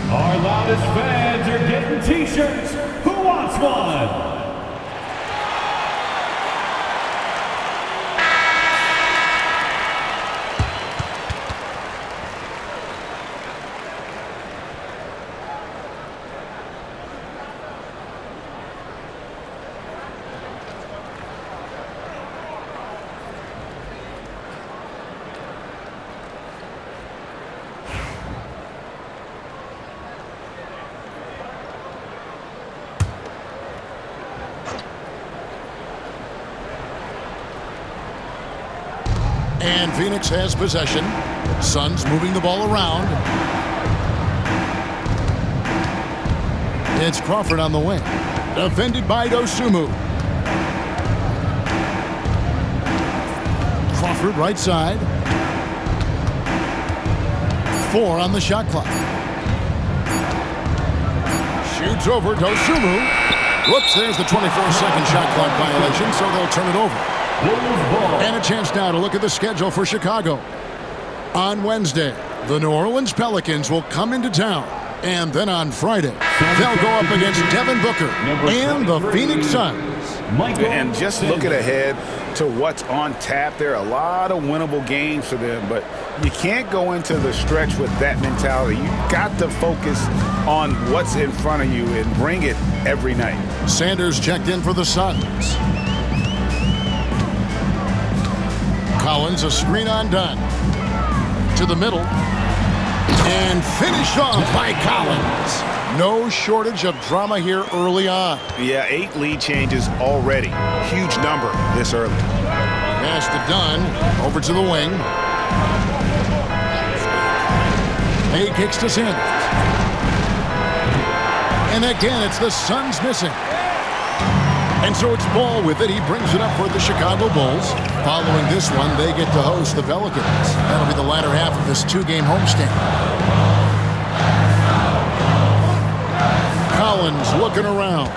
Our loudest fans are getting T-shirts. Who wants one? And Phoenix has possession. Suns moving the ball around. It's Crawford on the wing. Defended by Dosunmu. Crawford right side. 4 on the shot clock. Shoots over Dosunmu. Whoops, there's the 24-second shot clock violation, so they'll turn it over. And a chance now to look at the schedule for Chicago. On Wednesday, the New Orleans Pelicans will come into town. And then on Friday, they'll go up against Devin Booker and the Phoenix Suns. And just looking ahead to what's on tap, there are a lot of winnable games for them, but you can't go into the stretch with that mentality. You've got to focus on what's in front of you and bring it every night. Sanders checked in for the Suns. Collins, a screen on Dunn. To the middle. And finished off by Collins. No shortage of drama here early on. Yeah, 8 lead changes already. Huge number this early. Pass to Dunn. Over to the wing. Hay kicks to Sanders. And again, it's the Suns missing. And so it's Ball with it. He brings it up for the Chicago Bulls. Following this one, they get to host the Pelicans. That'll be the latter half of this 2-game homestand. Collins looking around.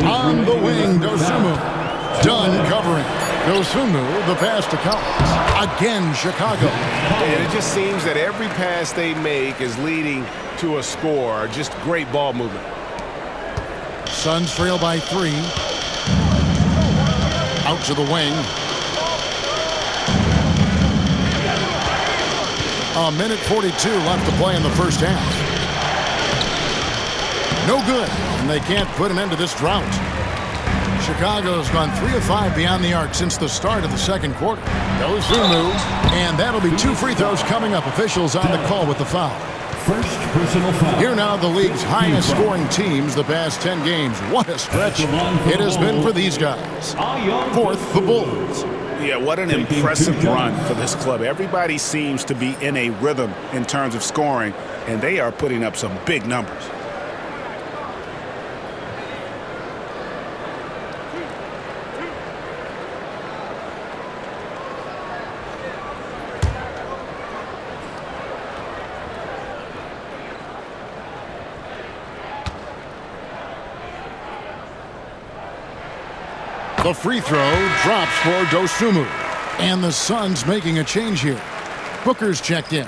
On the wing, Dosunmu. Dunn covering. Dosunmu, the pass to Collins. Again, Chicago. And it just seems that every pass they make is leading to a score. Just great ball movement. Suns trail by 3. Out to the wing. A minute 42 left to play in the first half. No good, and they can't put an end to this drought. Chicago's gone 3 of 5 beyond the arc since the start of the second quarter. Dosunmu, and that'll be 2 free throws coming up. Officials on the call with the foul. First personal foul. Here now the league's highest scoring teams the past 10 games. What a stretch it has been for these guys. Fourth, the Bulls. Yeah, what an impressive run for this club. Everybody seems to be in a rhythm in terms of scoring, and they are putting up some big numbers. The free throw drops for Dosunmu. And the Suns making a change here. Booker's checked in.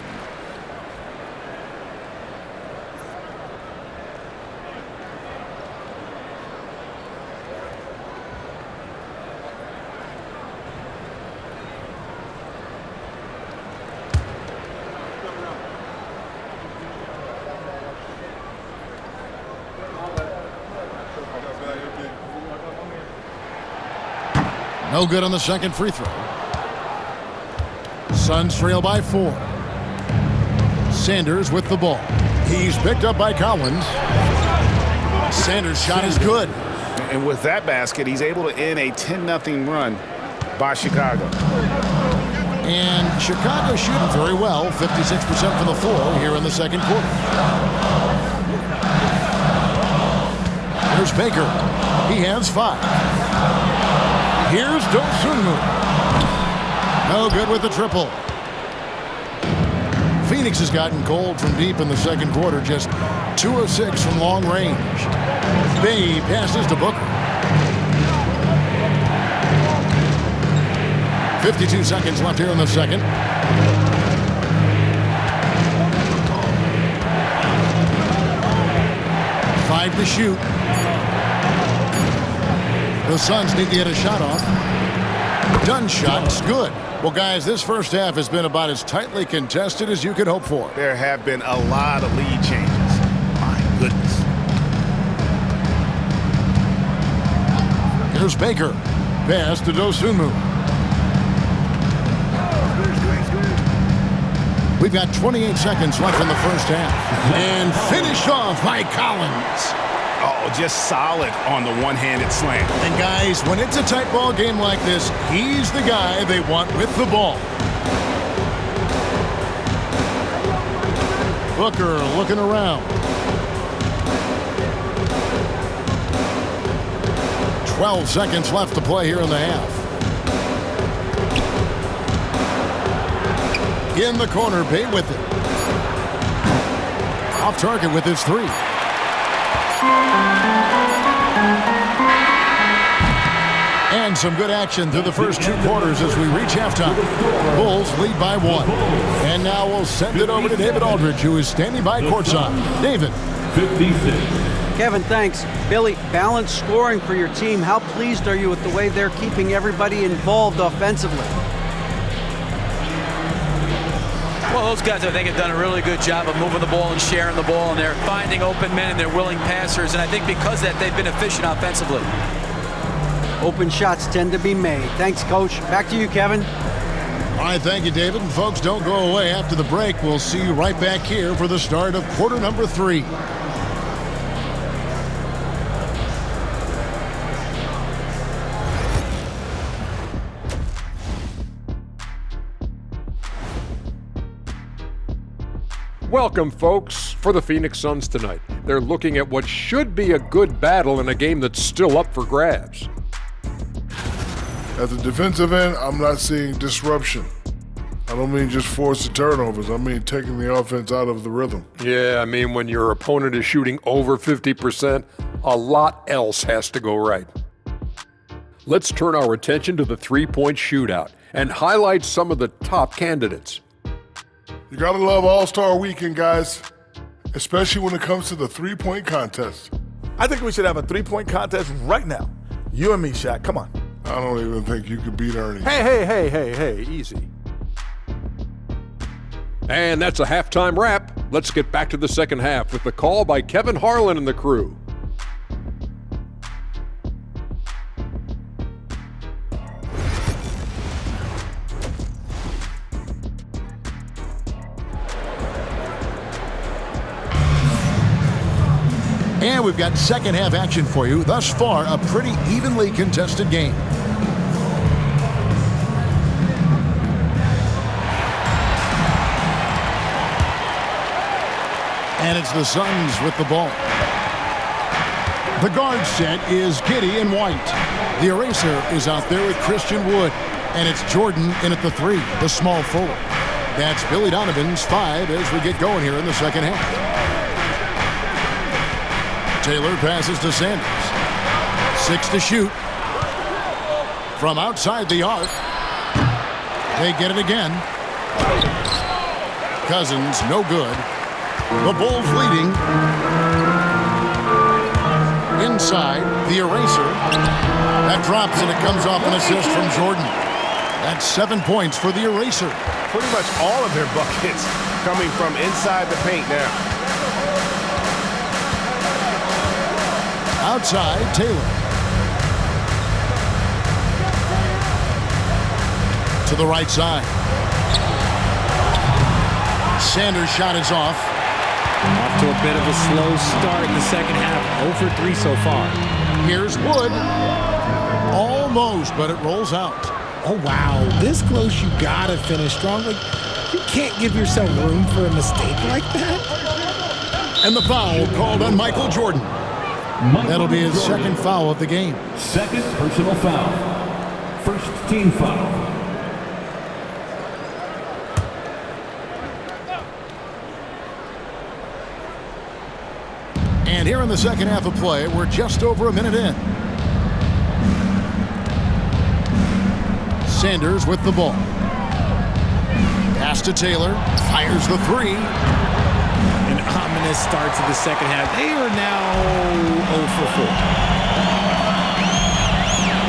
No good on the second free throw. Suns trail by 4. Sanders with the ball. He's picked up by Collins. Sanders' shot is good. And with that basket, he's able to end a 10-0 run by Chicago. And Chicago shooting very well, 56% from the floor here in the second quarter. Here's Baker. He has 5. Here's Dosunmu. No good with the triple. Phoenix has gotten cold from deep in the second quarter, just 2 of 6 from long range. Bay passes to Booker. 52 seconds left here in the second. Five to shoot. The Suns need to get a shot off. Dunn shot's good. Well, guys, this first half has been about as tightly contested as you could hope for. There have been a lot of lead changes. My goodness. Here's Baker. Pass to Dosunmu. We've got 28 seconds left in the first half. And finished off by Collins. Oh, just solid on the one-handed slam. And guys, when it's a tight ball game like this, he's the guy they want with the ball. Booker looking around. 12 seconds left to play here in the half. In the corner, Bay with it. Off target with his 3. And some good action through the first 2 quarters as we reach halftime. Bulls lead by 1. And now we'll send it over to David Aldridge, who is standing by courtside. David. 56. Kevin, thanks. Billy, balanced scoring for your team. How pleased are you with the way they're keeping everybody involved offensively? Well, those guys, I think, have done a really good job of moving the ball and sharing the ball, and they're finding open men and they're willing passers, and I think because of that, they've been efficient offensively. Open shots tend to be made. Thanks, Coach. Back to you, Kevin. All right, thank you, David. And folks, don't go away. After the break, we'll see you right back here for the start of quarter number 3. Welcome, folks, for the Phoenix Suns tonight. They're looking at what should be a good battle in a game that's still up for grabs. At the defensive end, I'm not seeing disruption. I don't mean just forced turnovers. I mean taking the offense out of the rhythm. Yeah, I mean when your opponent is shooting over 50%, a lot else has to go right. Let's turn our attention to the three-point shootout and highlight some of the top candidates. You gotta love All-Star Weekend, guys, especially when it comes to the three-point contest. I think we should have a three-point contest right now. You and me, Shaq. Come on. I don't even think you could beat Ernie. Hey, easy. And that's a halftime wrap. Let's get back to the second half with the call by Kevin Harlan and the crew. And we've got second half action for you. Thus far, a pretty evenly contested game. And it's the Suns with the ball. The guard set is Giddey and White. The eraser is out there with Christian Wood. And it's Jordan in at the 3, the small forward. That's Billy Donovan's 5 as we get going here in the second half. Taylor passes to Sanders. 6 to shoot. From outside the arc. They get it again. Cousins, no good. The Bulls leading. Inside, the eraser. That drops and it comes off an assist from Jordan. That's 7 points for the eraser. Pretty much all of their buckets coming from inside the paint now. Outside, Taylor. To the right side. Sanders' shot is off. Off to a bit of a slow start in the second half. 0 for 3 so far. Here's Wood. Almost, but it rolls out. Oh, wow. This close, you got to finish strong. Like, you can't give yourself room for a mistake like that. And the foul called on Michael Jordan. That'll be his second foul of the game. Second personal foul. First team foul. And here in the second half of play, we're just over a minute in. Sanders with the ball. Pass to Taylor. Fires the three. An ominous start to the second half. They are now 0 for 4.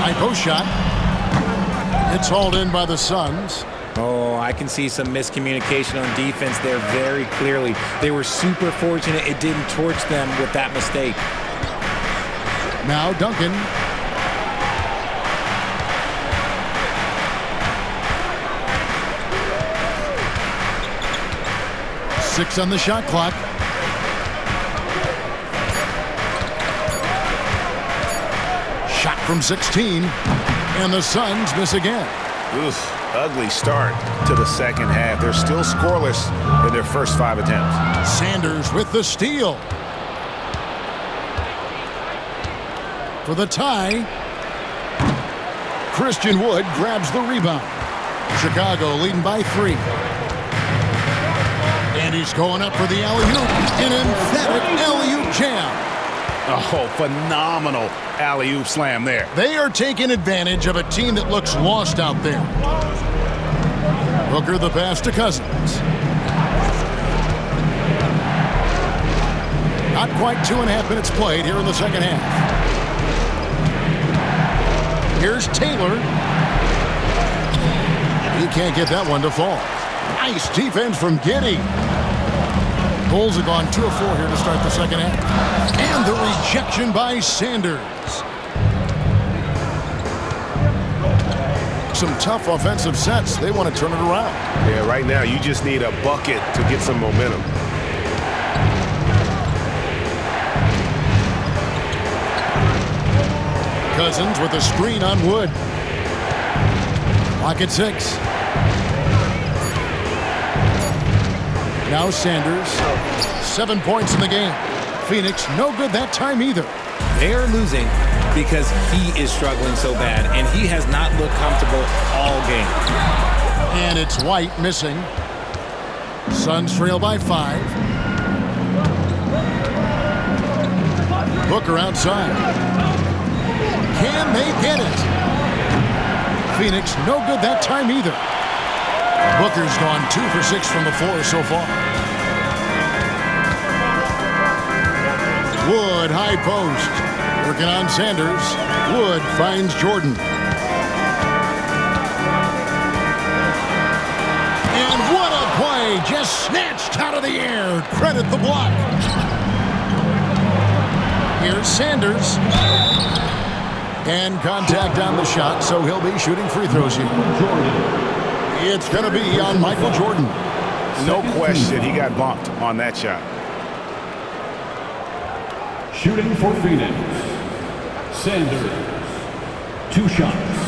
High post shot. It's hauled in by the Suns. Oh, I can see some miscommunication on defense there very clearly. They were super fortunate it didn't torch them with that mistake. Now Duncan. Six on the shot clock. Shot from 16. And the Suns miss again. Oof. Ugly start to the second half. They're still scoreless in their first 5 attempts. Sanders with the steal. For the tie. Christian Wood grabs the rebound. Chicago leading by 3. And he's going up for the alley-oop. An emphatic alley-oop jam. Oh, phenomenal alley-oop slam there. They are taking advantage of a team that looks lost out there. Booker the pass to Cousins. Not quite 2.5 minutes played here in the second half. Here's Taylor. He can't get that one to fall. Nice defense from Giddey. Bulls have gone 2 of 4 here to start the second half. And the rejection by Sanders. Some tough offensive sets. They want to turn it around. Yeah, right now you just need a bucket to get some momentum. Cousins with a screen on Wood. Clock at 6. Now Sanders. 7 points in the game. Phoenix no good that time either. They are losing because he is struggling so bad, and he has not looked comfortable all game. And it's White missing. Suns trail by 5. Booker outside. Can they get it? Phoenix no good that time either. Booker's gone 2 for 6 from the floor so far. Wood high post. Working on Sanders. Wood finds Jordan. And what a play! Just snatched out of the air. Credit the block. Here's Sanders. And contact on the shot, so he'll be shooting free throws here. It's going to be on Michael Jordan. No question, he got bumped on that shot. Shooting for Phoenix. Sanders. 2 shots.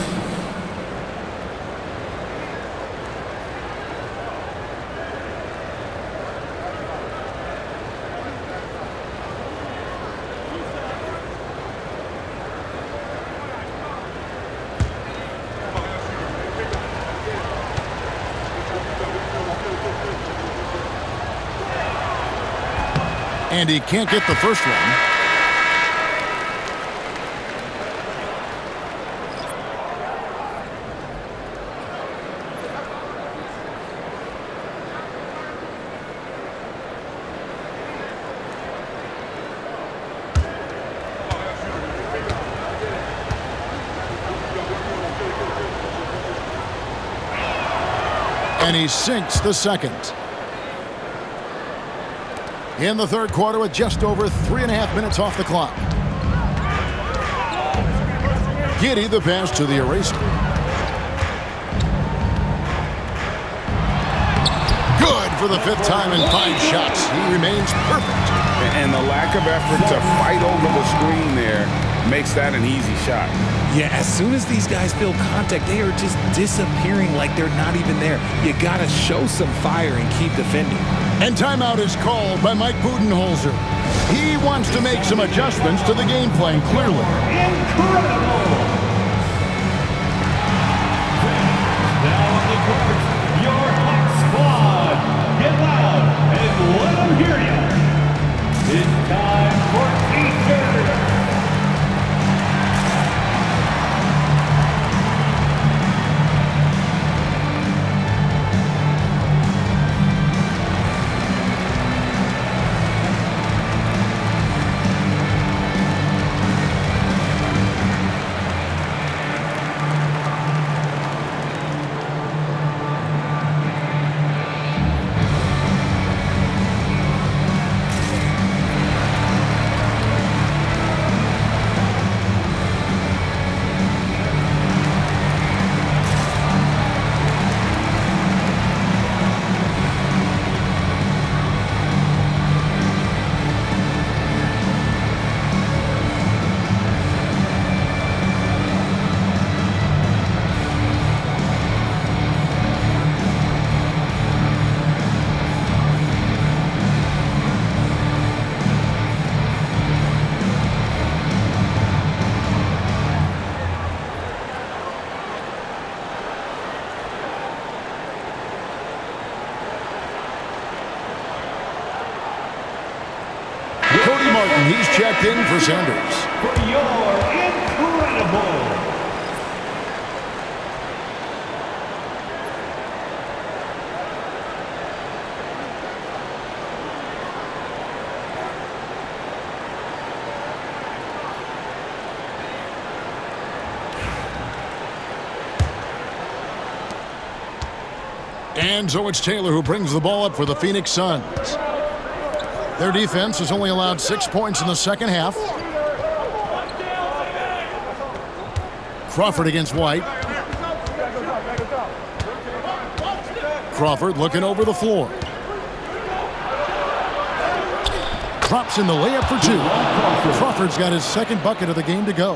And he can't get the first one. And he sinks the second. In the third quarter with just over 3.5 minutes off the clock. Giddey the pass to the eraser. Good for the 5th time in 5 shots. He remains perfect. And the lack of effort to fight over the screen there makes that an easy shot. Yeah, as soon as these guys feel contact, they are just disappearing like they're not even there. You got to show some fire and keep defending. And timeout is called by Mike Budenholzer. He wants to make some adjustments to the game plan, clearly. Incredible! Now on the court, your hot squad. Get loud and let them hear you. It's time for Easter. He's checked in for Sanders. For your incredible. And so it's Taylor who brings the ball up for the Phoenix Suns. Their defense has only allowed 6 points in the second half. Crawford against White. Crawford looking over the floor. Drops in the layup for two. Crawford's got his second bucket of the game to go.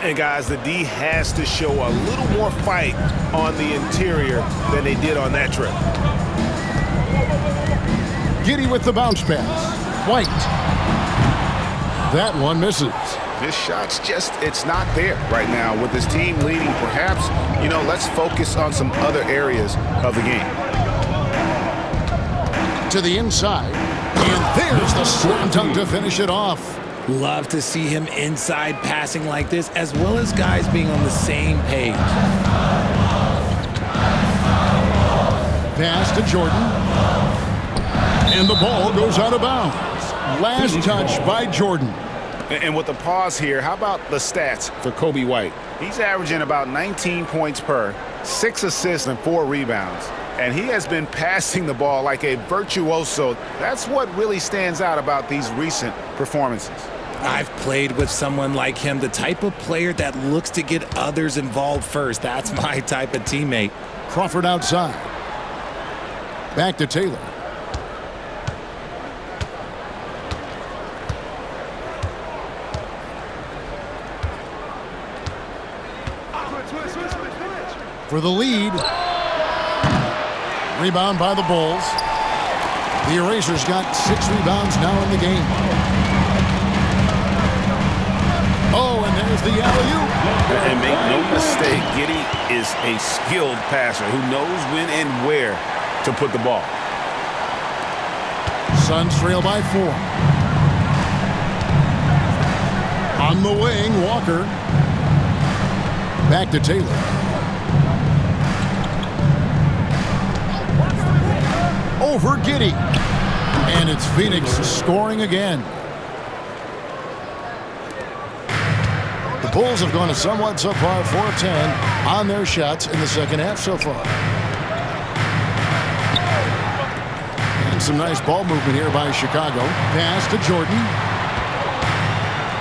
And guys, the D has to show a little more fight on the interior than they did on that trip. Giddey with the bounce pass. White. That one misses. This shot's just, it's not there right now. With this team leading, perhaps, let's focus on some other areas of the game. To the inside. And there's the slam dunk to finish it off. Love to see him inside passing like this, as well as guys being on the same page. Pass to Jordan. And the ball goes out of bounds. Last touch by Jordan. And with the pause here, how about the stats for Coby White? He's averaging about 19 points per, 6 assists and 4 rebounds. And he has been passing the ball like a virtuoso. That's what really stands out about these recent performances. I've played with someone like him, the type of player that looks to get others involved first. That's my type of teammate. Crawford outside. Back to Taylor. For the lead. Rebound by the Bulls. The Erasers got 6 rebounds now in the game. Oh, and there's the alley-oop. And make no mistake, Giddey is a skilled passer who knows when and where to put the ball. Suns trail by 4. On the wing, Walker. Back to Taylor. Over Giddey. And it's Phoenix scoring again. The Bulls have gone a somewhat subpar 4 of 10 on their shots in the second half so far. And some nice ball movement here by Chicago. Pass to Jordan.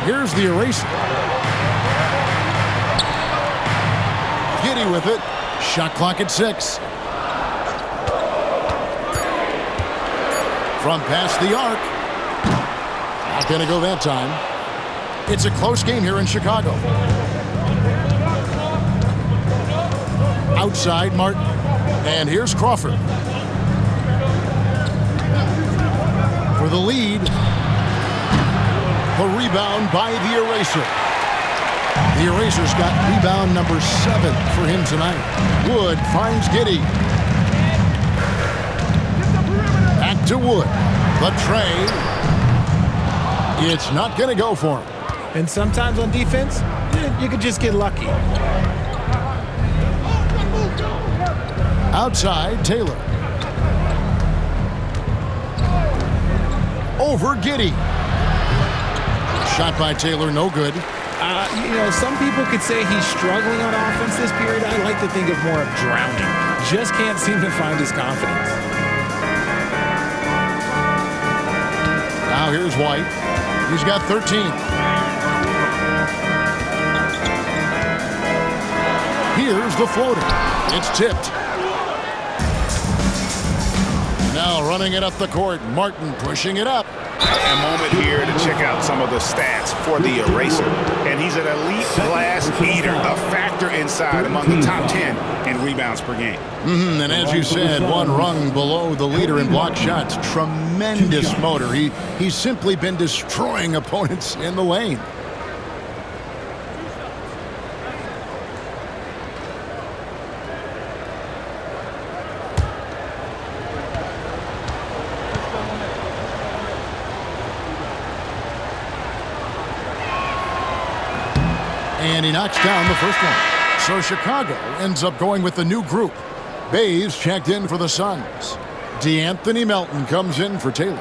Here's the eraser. Giddey with it. Shot clock at 6. From past the arc. Not going to go that time. It's a close game here in Chicago. Outside Martin. And here's Crawford. For the lead. The rebound by the Eraser. The Eraser's got rebound number 7 for him tonight. Wood finds Giddey. Back to Wood. The tray. It's not going to go for him. And sometimes on defense, you could just get lucky. Outside, Taylor. Over Giddey. Shot by Taylor, no good. Some people could say he's struggling on offense this period. I like to think of more of drowning. Just can't seem to find his confidence. Now here's White. He's got 13. Here's the floater. It's tipped. Now running it up the court. Martin pushing it up. A moment here to check out some of the stats for the Eraser. And he's an elite glass eater, a factor inside among the top 10 in rebounds per game. And as you said, one rung below the leader in block shots. Tremendous motor. He's simply been destroying opponents in the lane. And he knocks down the first one. So Chicago ends up going with the new group. Bays checked in for the Suns. DeAnthony Melton comes in for Taylor.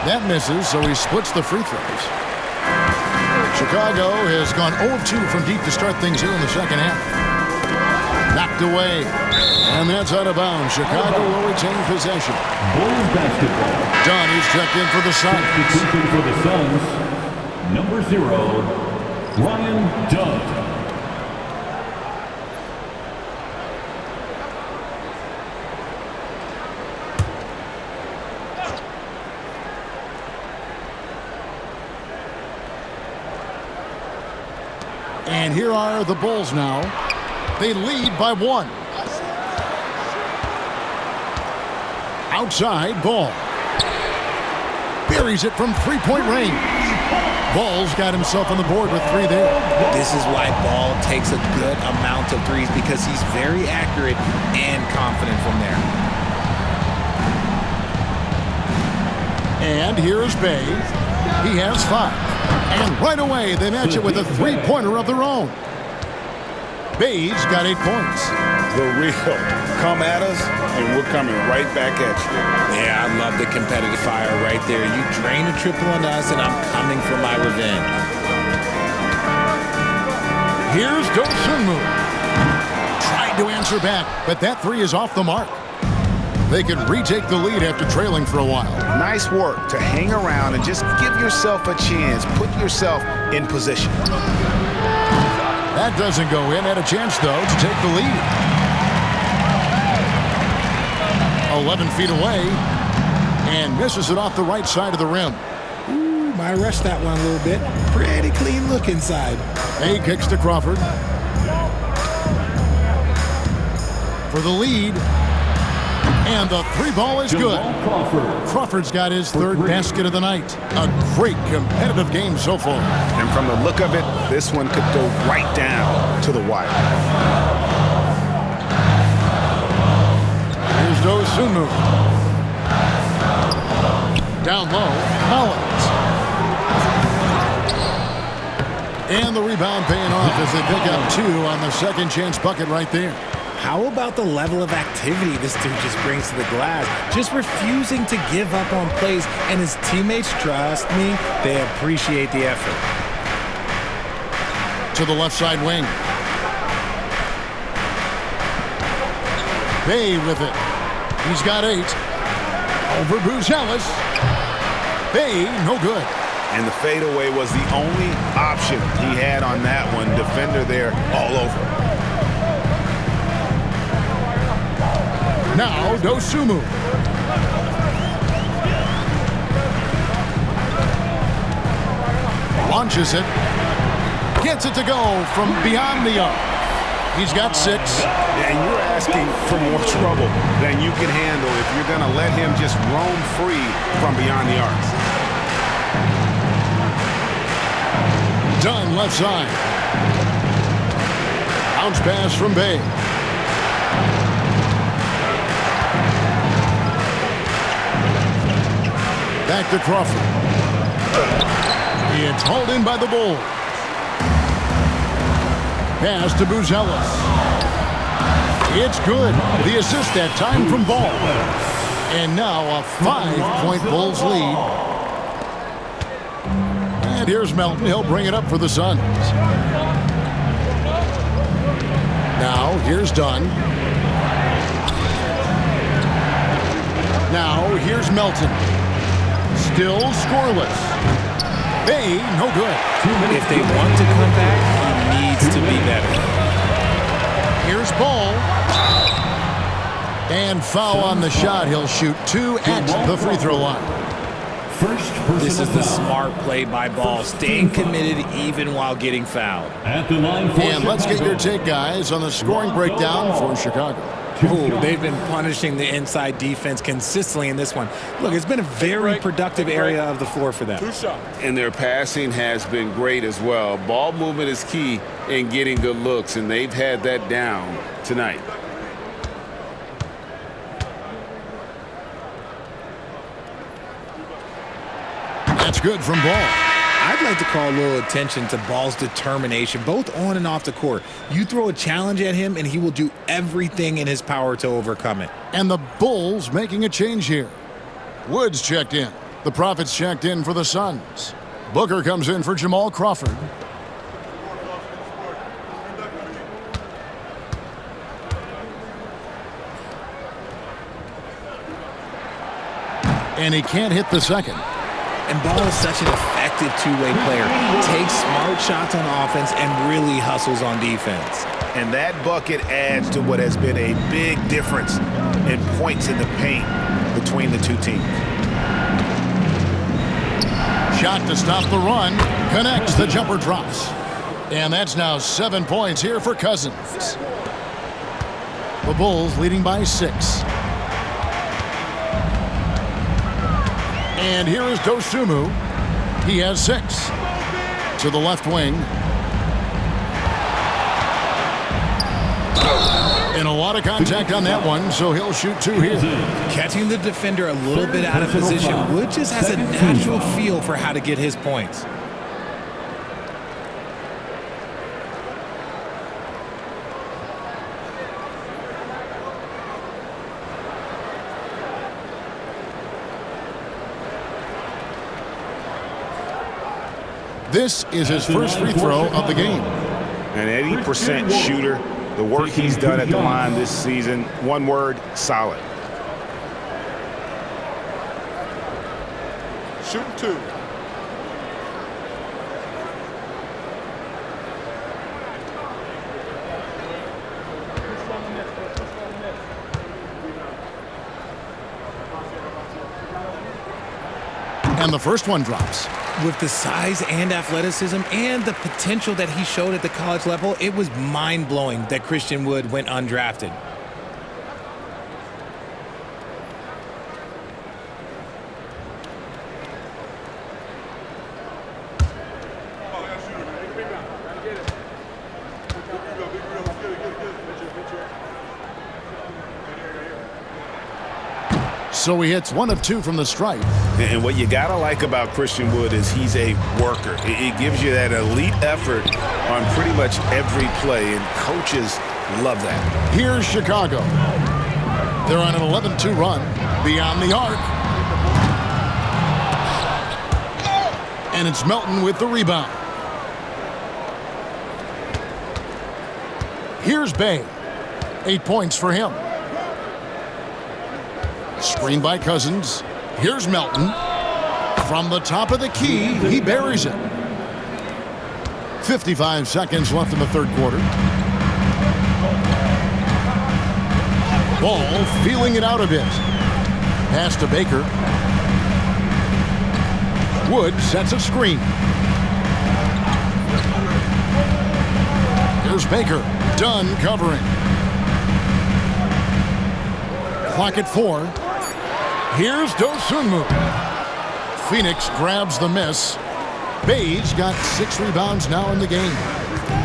That misses, so he splits the free throws. Chicago has gone 0-2 from deep to start things here in the second half. Knocked away. And that's out of bounds. Chicago will retain possession. Bulls basketball. Dunn is checked in for the Suns. Substitution for the Suns, number 0, Ryan Dunn. And here are the Bulls now. They lead by 1. Outside, Ball. Buries it from three-point range. Ball's got himself on the board with 3 there. This is why Ball takes a good amount of threes, because he's very accurate and confident from there. And here's Bay. He has 5. And right away, they match it with a 3-pointer of their own. Bay's got 8 points. The real come at us, and we're coming right back at you. Yeah, I love the competitive fire right there. You drain a triple on us, and I'm coming for my revenge. Here's Dosunmu. Tried to answer back, but that 3 is off the mark. They can retake the lead after trailing for a while. Nice work to hang around and just give yourself a chance. Put yourself in position. That doesn't go in. Had a chance, though, to take the lead. 11 feet away. And misses it off the right side of the rim. Ooh, might rush that one a little bit. Pretty clean look inside. Bay kicks to Crawford. For the lead. And the 3 ball is good. Crawford's got his 3rd basket of the night. A great competitive game so far. And from the look of it, this one could go right down to the wire. Here's Dosunmu. Down low, Collins. And the rebound paying off as they pick up 2 on the second chance bucket right there. How about the level of activity this dude just brings to the glass? Just refusing to give up on plays, and his teammates, trust me, they appreciate the effort. To the left side wing. Bay with it. He's got 8. Over Buzelis. Bay, no good. And the fadeaway was the only option he had on that one. Defender there all over. Now Dosunmu. Launches it. Gets it to go from beyond the arc. He's got 6. And you're asking for more trouble than you can handle if you're going to let him just roam free from beyond the arc. Dunn left side. Bounce pass from Bay. Back to Crawford. It's hauled in by the Bulls. Pass to Buzelis. It's good. The assist that time from Ball. And now a 5-point Bulls lead. And here's Melton. He'll bring it up for the Suns. Now here's Dunn. Now here's Melton. Still scoreless. Bay, no good. If they want to come back, he needs to be better. Here's Ball. And foul on the shot. He'll shoot 2 at the free throw line. This is the smart play by Ball, staying committed even while getting fouled. And let's get your take, guys, on the scoring breakdown for Chicago. Ooh, they've been punishing the inside defense consistently in this one. Look, it's been a very productive area of the floor for them. And their passing has been great as well. Ball movement is key in getting good looks, and they've had that down tonight. That's good from Ball. I'd like to call a little attention to Ball's determination, both on and off the court. You throw a challenge at him, and he will do everything in his power to overcome it. And the Bulls making a change here. Woods checked in. The Profits checked in for the Suns. Booker comes in for Jamal Crawford. And he can't hit the second. And Ball is such an effective two-way player. Takes smart shots on offense and really hustles on defense. And that bucket adds to what has been a big difference in points in the paint between the two teams. Shot to stop the run. Connects. The jumper drops. And that's now 7 points here for Cousins. The Bulls leading by 6. And here is Dosunmu. He has 6. To the left wing. And a lot of contact on that one, so he'll shoot 2 here. Catching the defender a little bit out of position. Wood just has a natural feel for how to get his points. This is his first free throw of the game. An 80% shooter. The work he's done at the line this season, one word, solid. Shooting 2. And the first one drops. With the size and athleticism and the potential that he showed at the college level, it was mind-blowing that Christian Wood went undrafted. So he hits 1 of 2 from the stripe. And what you gotta like about Christian Wood is he's a worker. It gives you that elite effort on pretty much every play, and coaches love that. Here's Chicago. They're on an 11-2 run beyond the arc. And it's Melton with the rebound. Here's Bay. 8 points for him. Screen by Cousins. Here's Melton. From the top of the key, he buries it. 55 seconds left in the third quarter. Ball feeling it out a bit. Pass to Baker. Wood sets a screen. Here's Baker. Dunn covering. Clock at 4. Here's Dosunmu. Phoenix grabs the miss. Bays got 6 rebounds now in the game.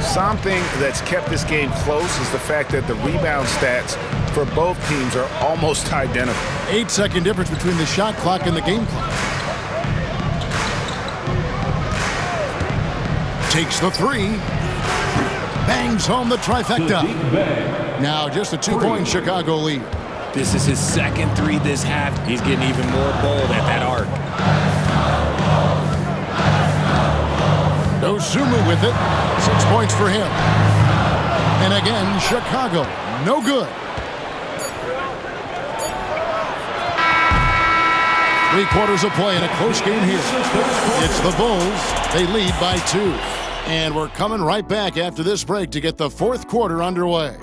Something that's kept this game close is the fact that the rebound stats for both teams are almost identical. 8-second difference between the shot clock and the game clock. Takes the 3. Bangs home the trifecta. Now just a 2-point Chicago lead. This is his second 3 this half. He's getting even more bold at that arc. Dosunmu with it. 6 points for him. And again, Chicago, no good. 3 quarters of play in a close game here. It's the Bulls. They lead by 2. And we're coming right back after this break to get the fourth quarter underway.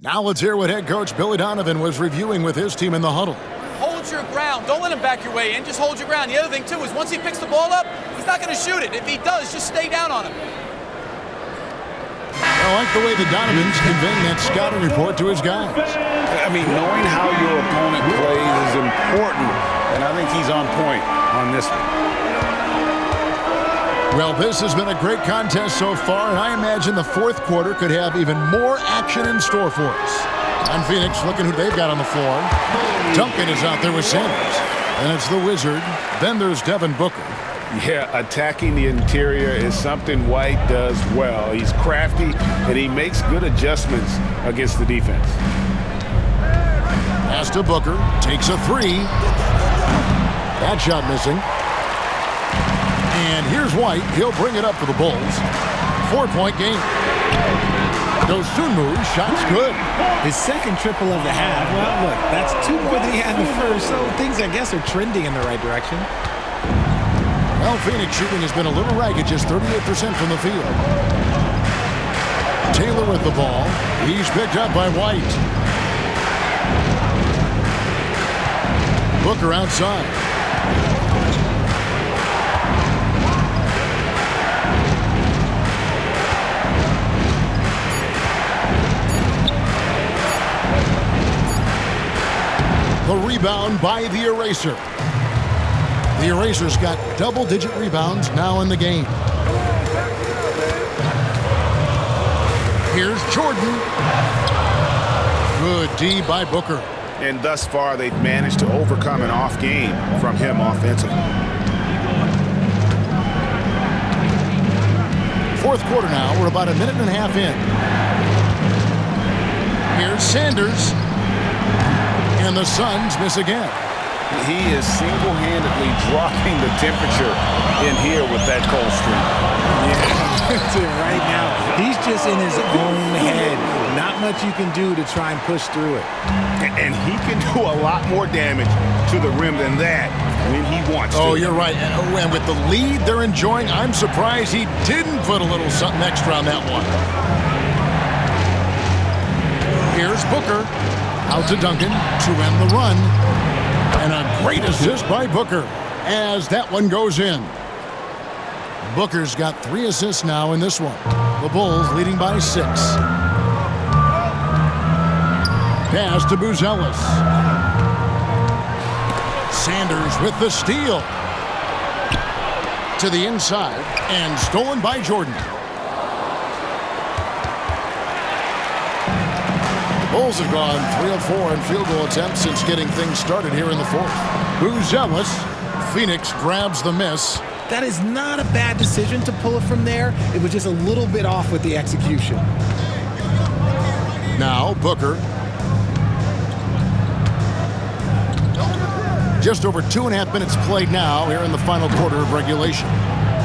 Now let's hear what head coach Billy Donovan was reviewing with his team in the huddle. Hold your ground. Don't let him back your way in. Just hold your ground. The other thing, too, is once he picks the ball up, he's not going to shoot it. If he does, just stay down on him. I like the way that Donovan's conveying that scouting report to his guys. I mean, knowing how your opponent plays is important, and I think he's on point on this one. Well, this has been a great contest so far, and I imagine the fourth quarter could have even more action in store for us. On Phoenix, looking who they've got on the floor. Duncan is out there with Sanders. And it's the Wizard. Then there's Devin Booker. Yeah, attacking the interior is something White does well. He's crafty, and he makes good adjustments against the defense. Pass to Booker. Takes a 3. That shot missing. And here's White. He'll bring it up for the Bulls. 4-point game. Dosunmu, shot's good. His second triple of the half. Well, look, that's 2 more than he had in the first, so things, I guess, are trending in the right direction. Well, Phoenix shooting has been a little ragged, just 38% from the field. Taylor with the ball. He's picked up by White. Booker outside. The rebound by the Eraser. The Eraser's got double-digit rebounds now in the game. Here's Jordan. Good D by Booker. And thus far, they've managed to overcome an off game from him offensively. Fourth quarter now. We're about a minute and a half in. Here's Sanders. And the Suns miss again. He is single-handedly dropping the temperature in here with that cold streak. Yeah, right now, he's just in his own head. Not much you can do to try and push through it. And he can do a lot more damage to the rim than that when he wants to. Oh, you're right. And with the lead they're enjoying, I'm surprised he didn't put a little something extra on that one. Here's Booker. Out to Duncan to end the run. And a great assist by Booker as that one goes in. Booker's got 3 assists now in this one. The Bulls leading by 6. Pass to Buzelis. Sanders with the steal. To the inside and stolen by Jordan. Bulls have gone 3 of 4 in field goal attempts since getting things started here in the fourth. Buzelis. Phoenix grabs the miss. That is not a bad decision to pull it from there. It was just a little bit off with the execution. Now Booker. Just over 2.5 minutes played now here in the final quarter of regulation.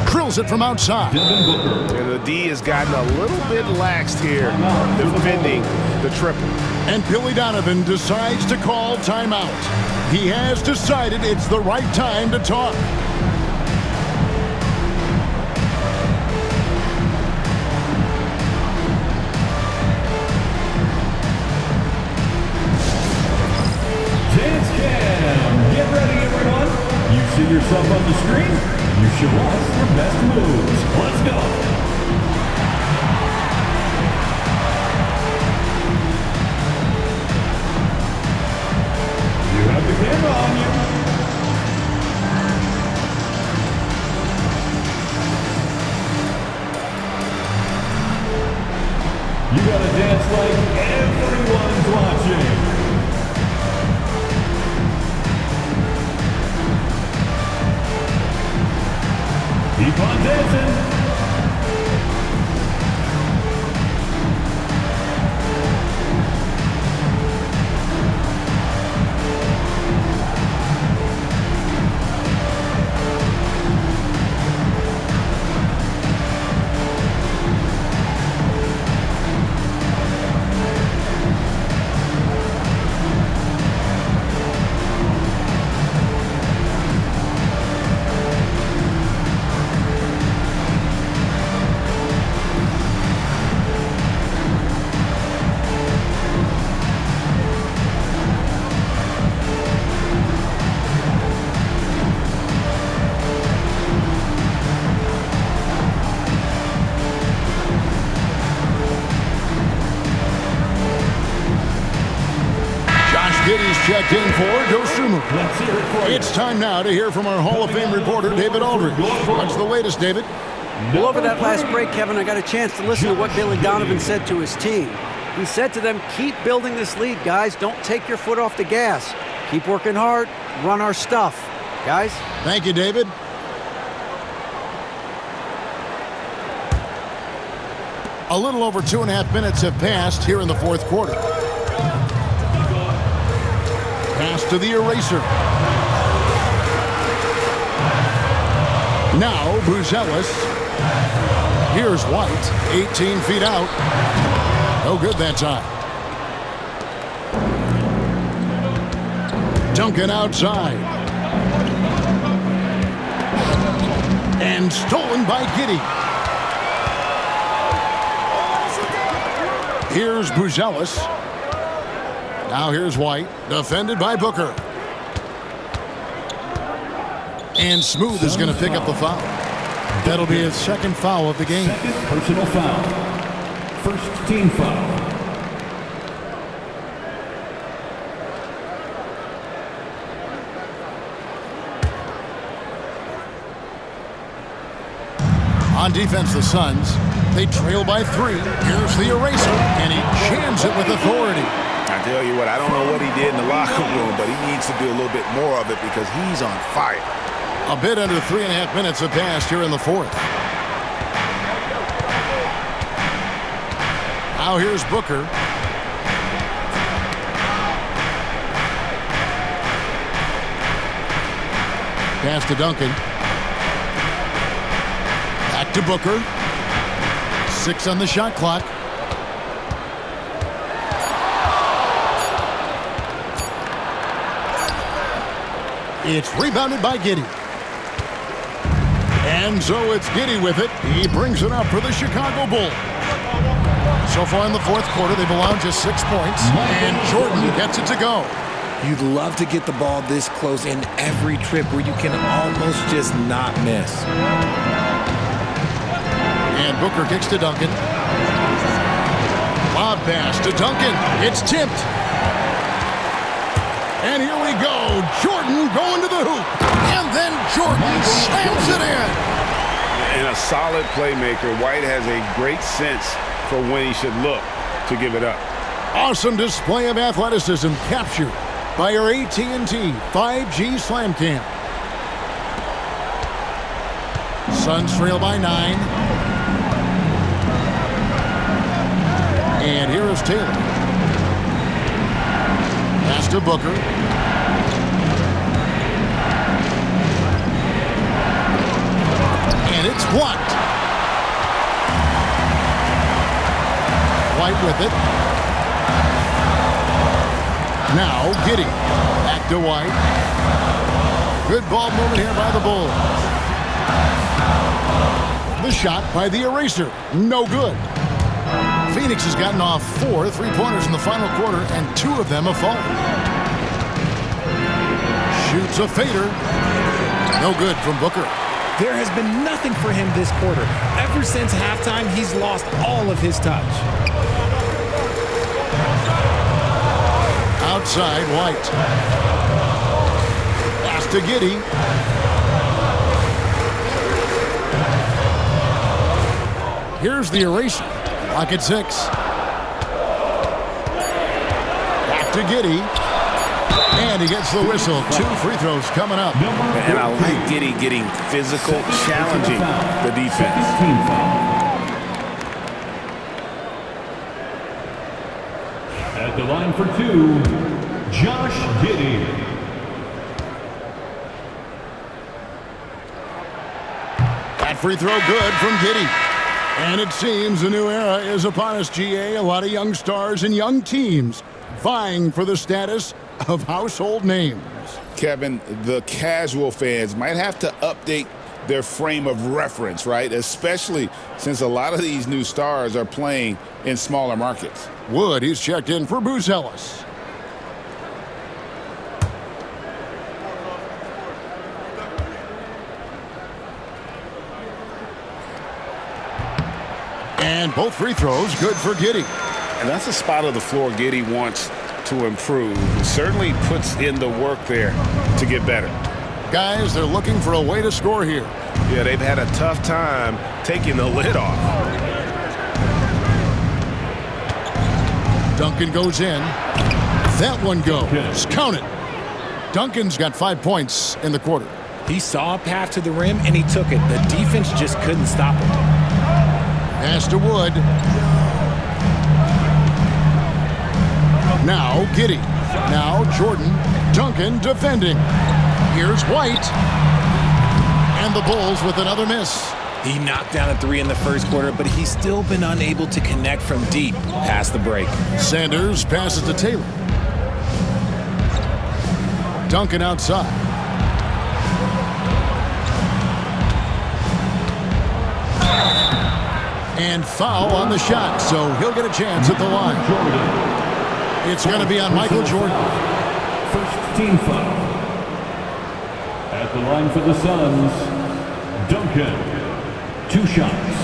Drills it from outside. And the D has gotten a little bit laxed here defending the triple. And Billy Donovan decides to call timeout. He has decided it's the right time to talk. Dance Cam. Get ready, everyone. You see yourself on the screen? You show us your best moves. Let's go. You have the camera on you. You gotta dance like everyone's watching. Keep on dancing. Giddey's checked in for Dosunmu. It's time now to hear from our Hall of Fame reporter, David Aldridge. What's the latest, David? Well, over that last break, Kevin, I got a chance to listen to what Billy Donovan said to his team. He said to them, keep building this lead, guys. Don't take your foot off the gas. Keep working hard. Run our stuff. Guys? Thank you, David. A little over 2.5 minutes have passed here in the fourth quarter. Pass to the eraser. Now Buzelis. Here's White, 18 feet out. No good that time. Duncan outside. And stolen by Giddey. Here's Buzelis. Now here's White, defended by Booker. And Smooth is going to pick up the foul. That'll be his second foul of the game. Second personal foul. First team foul. On defense, the Suns, they trail by 3. Here's the eraser, and he jams it with authority. I tell you what, I don't know what he did in the locker room, but he needs to do a little bit more of it because he's on fire. A bit under 3.5 minutes have passed here in the fourth. Now here's Booker. Pass to Duncan. Back to Booker. 6 on the shot clock. It's rebounded by Giddey. And so it's Giddey with it. He brings it up for the Chicago Bulls. So far in the fourth quarter, they've allowed just 6 points. And Jordan gets it to go. You'd love to get the ball this close in every trip where you can almost just not miss. And Booker kicks to Duncan. Lob pass to Duncan. It's tipped. And here we go. Jordan going to the hoop. And then Jordan slams it in. And a solid playmaker. White has a great sense for when he should look to give it up. Awesome display of athleticism captured by our AT&T 5G Slam Cam. Suns trail by 9. And here is Taylor. Pass to Booker. And it's blocked. White with it. Now Giddey. Back to White. Good ball movement here by the Bulls. The shot by the eraser. No good. Phoenix has gotten off 4 3-pointers in the final quarter, and 2 of them have fallen. Shoots a fader. No good from Booker. There has been nothing for him this quarter. Ever since halftime, he's lost all of his touch. Outside, White. Pass to Giddey. Here's the eraser. Lock at 6. Back to Giddey. And he gets the whistle. 2 free throws coming up. And I like Giddey getting physical, challenging the defense. At the line for 2, Josh Giddey. That free throw good from Giddey. And it seems a new era is upon us, GA. A lot of young stars and young teams vying for the status of household names. Kevin, the casual fans might have to update their frame of reference, right? Especially since a lot of these new stars are playing in smaller markets. Wood, he's checked in for Booz Ellis. And both free throws good for Giddey. And that's a spot of the floor Giddey wants to improve. He certainly puts in the work there to get better. Guys, they're looking for a way to score here. Yeah, they've had a tough time taking the lid off. Duncan goes in. That one goes. Count it. Duncan's got 5 points in the quarter. He saw a path to the rim, and he took it. The defense just couldn't stop him. Pass to Wood. Now Giddey. Now Jordan. Duncan defending. Here's White. And the Bulls with another miss. He knocked down a 3 in the first quarter, but he's still been unable to connect from deep past the break. Sanders passes to Taylor. Duncan outside. And foul on the shot, so he'll get a chance at the line. It's going to be on Michael Jordan. First team foul. At the line for the Suns, Duncan. 2 shots.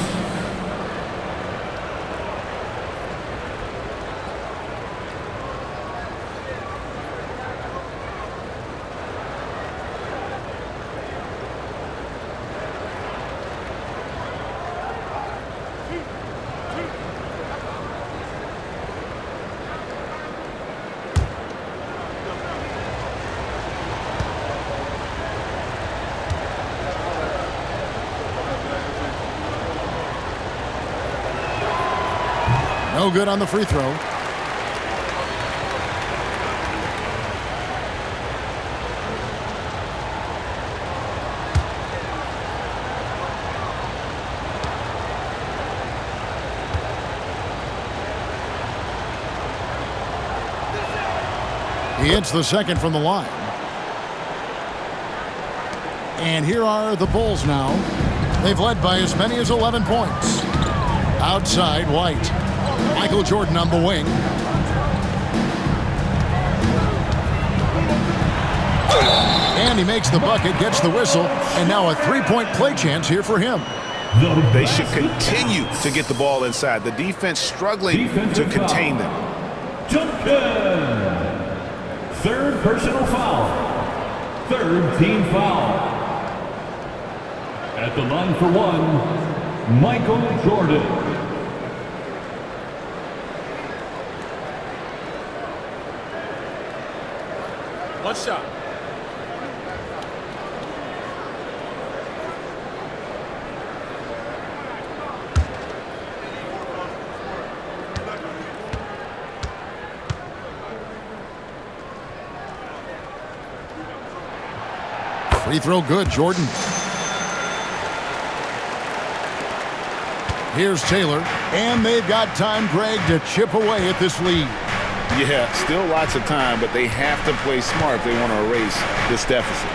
No good on the free throw. He hits the second from the line. And here are the Bulls now. They've led by as many as 11 points. Outside, White. Michael Jordan on the wing. And he makes the bucket, gets the whistle, and now a 3-point play chance here for him. They should continue to get the ball inside. The defense struggling to contain them. Duncan. 3rd personal foul. 3rd team foul. At the line for 1, Michael Jordan. One shot. Free throw good, Jordan. Here's Taylor, and they've got time, Greg, to chip away at this lead. Yeah, still lots of time, but they have to play smart if they want to erase this deficit.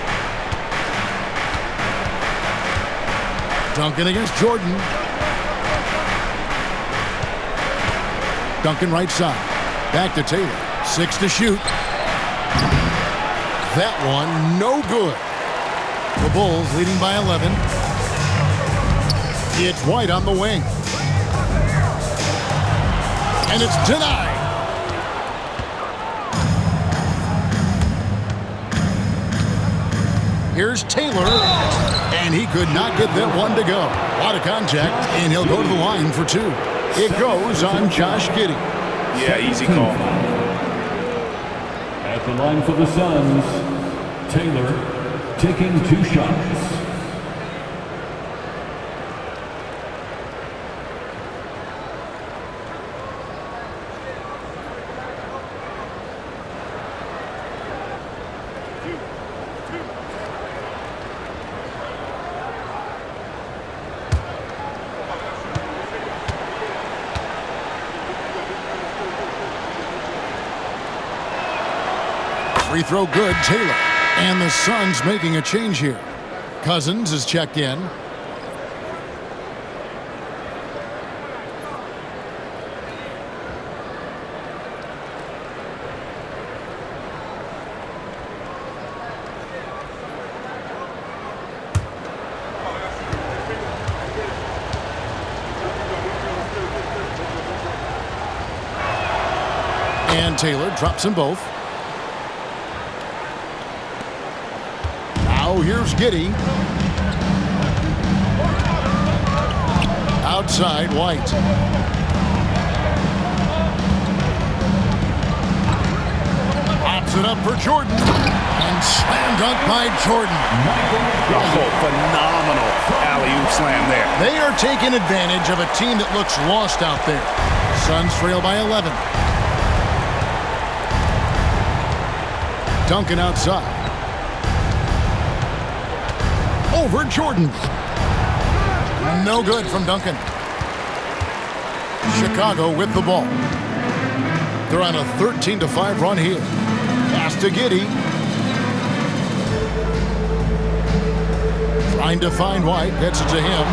Duncan against Jordan. Duncan right side. Back to Taylor. 6 to shoot. That one, no good. The Bulls leading by 11. It's White on the wing. And it's denied. Here's Taylor, and he could not get that one to go. A lot of contact, and he'll go to the line for 2. It goes on Josh Giddey. Yeah, easy call. At the line for the Suns, Taylor taking 2 shots. Free throw good, Taylor. And the Suns making a change here. Cousins is checked in. And Taylor drops them both. Now here's Giddey. Outside, White. Pops it up for Jordan. And slam dunk by Jordan. Oh, phenomenal alley-oop slam there. They are taking advantage of a team that looks lost out there. Suns trail by 11. Duncan outside. Over Jordan. No good from Duncan. Chicago with the ball. They're on a 13-5 run here. Pass to Giddey. Trying to find White. Gets it to him.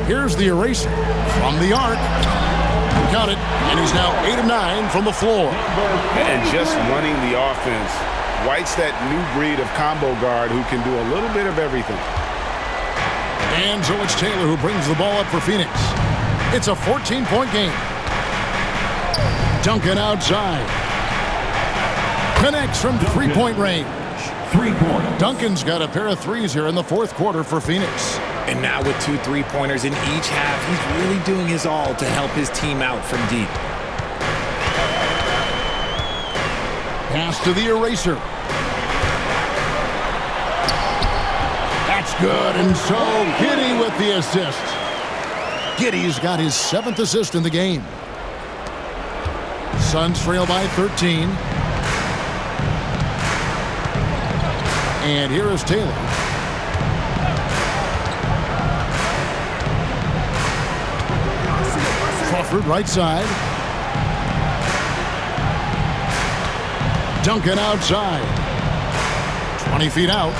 Here's the eraser from the arc. Count it. And he's now 8 of 9 from the floor. And just running the offense. White's that new breed of combo guard who can do a little bit of everything. And so it's Taylor who brings the ball up for Phoenix. It's a 14-point game. Duncan outside. Connects from three-point range. 3 points. Duncan's got a pair of threes here in the fourth quarter for Phoenix. And now with 2 3-pointers in each half, he's really doing his all to help his team out from deep. Pass to the eraser. That's good, and so Giddey with the assist. Giddey's got his 7th assist in the game. Suns trail by 13. And here is Taylor. Crawford right side. Duncan outside. 20 feet out.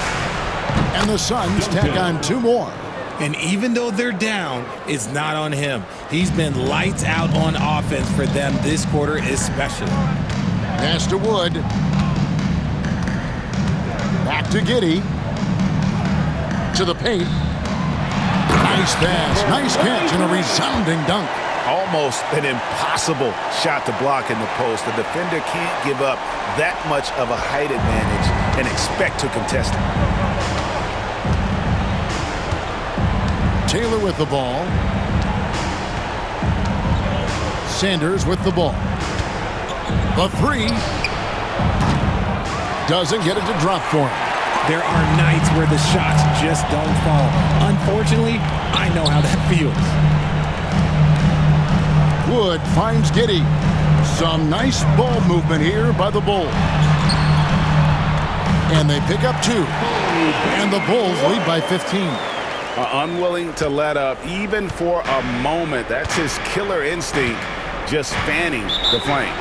And the Suns tack on 2 more. And even though they're down, it's not on him. He's been lights out on offense for them this quarter especially. Pass to Wood. Back to Giddey. To the paint. Nice pass. Nice catch and a resounding dunk. Almost an impossible shot to block in the post. The defender can't give up that much of a height advantage and expect to contest it. Taylor with the ball. Sanders with the ball. The 3. Doesn't get it to drop for him. There are nights where the shots just don't fall. Unfortunately, I know how that feels. Wood finds Giddey. Some nice ball movement here by the Bulls. And they pick up 2. And the Bulls lead by 15. unwilling to let up even for a moment. That's his killer instinct, just fanning the flame.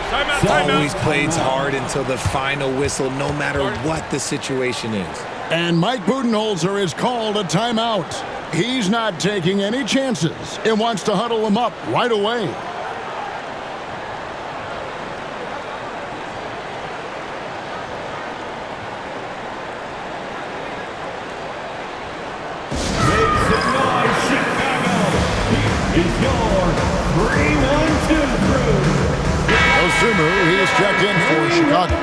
Always plays hard until the final whistle, no matter what the situation is. And Mike Budenholzer is called a timeout. He's not taking any chances and wants to huddle him up right away. Dosunmu, he's checked in for Chicago.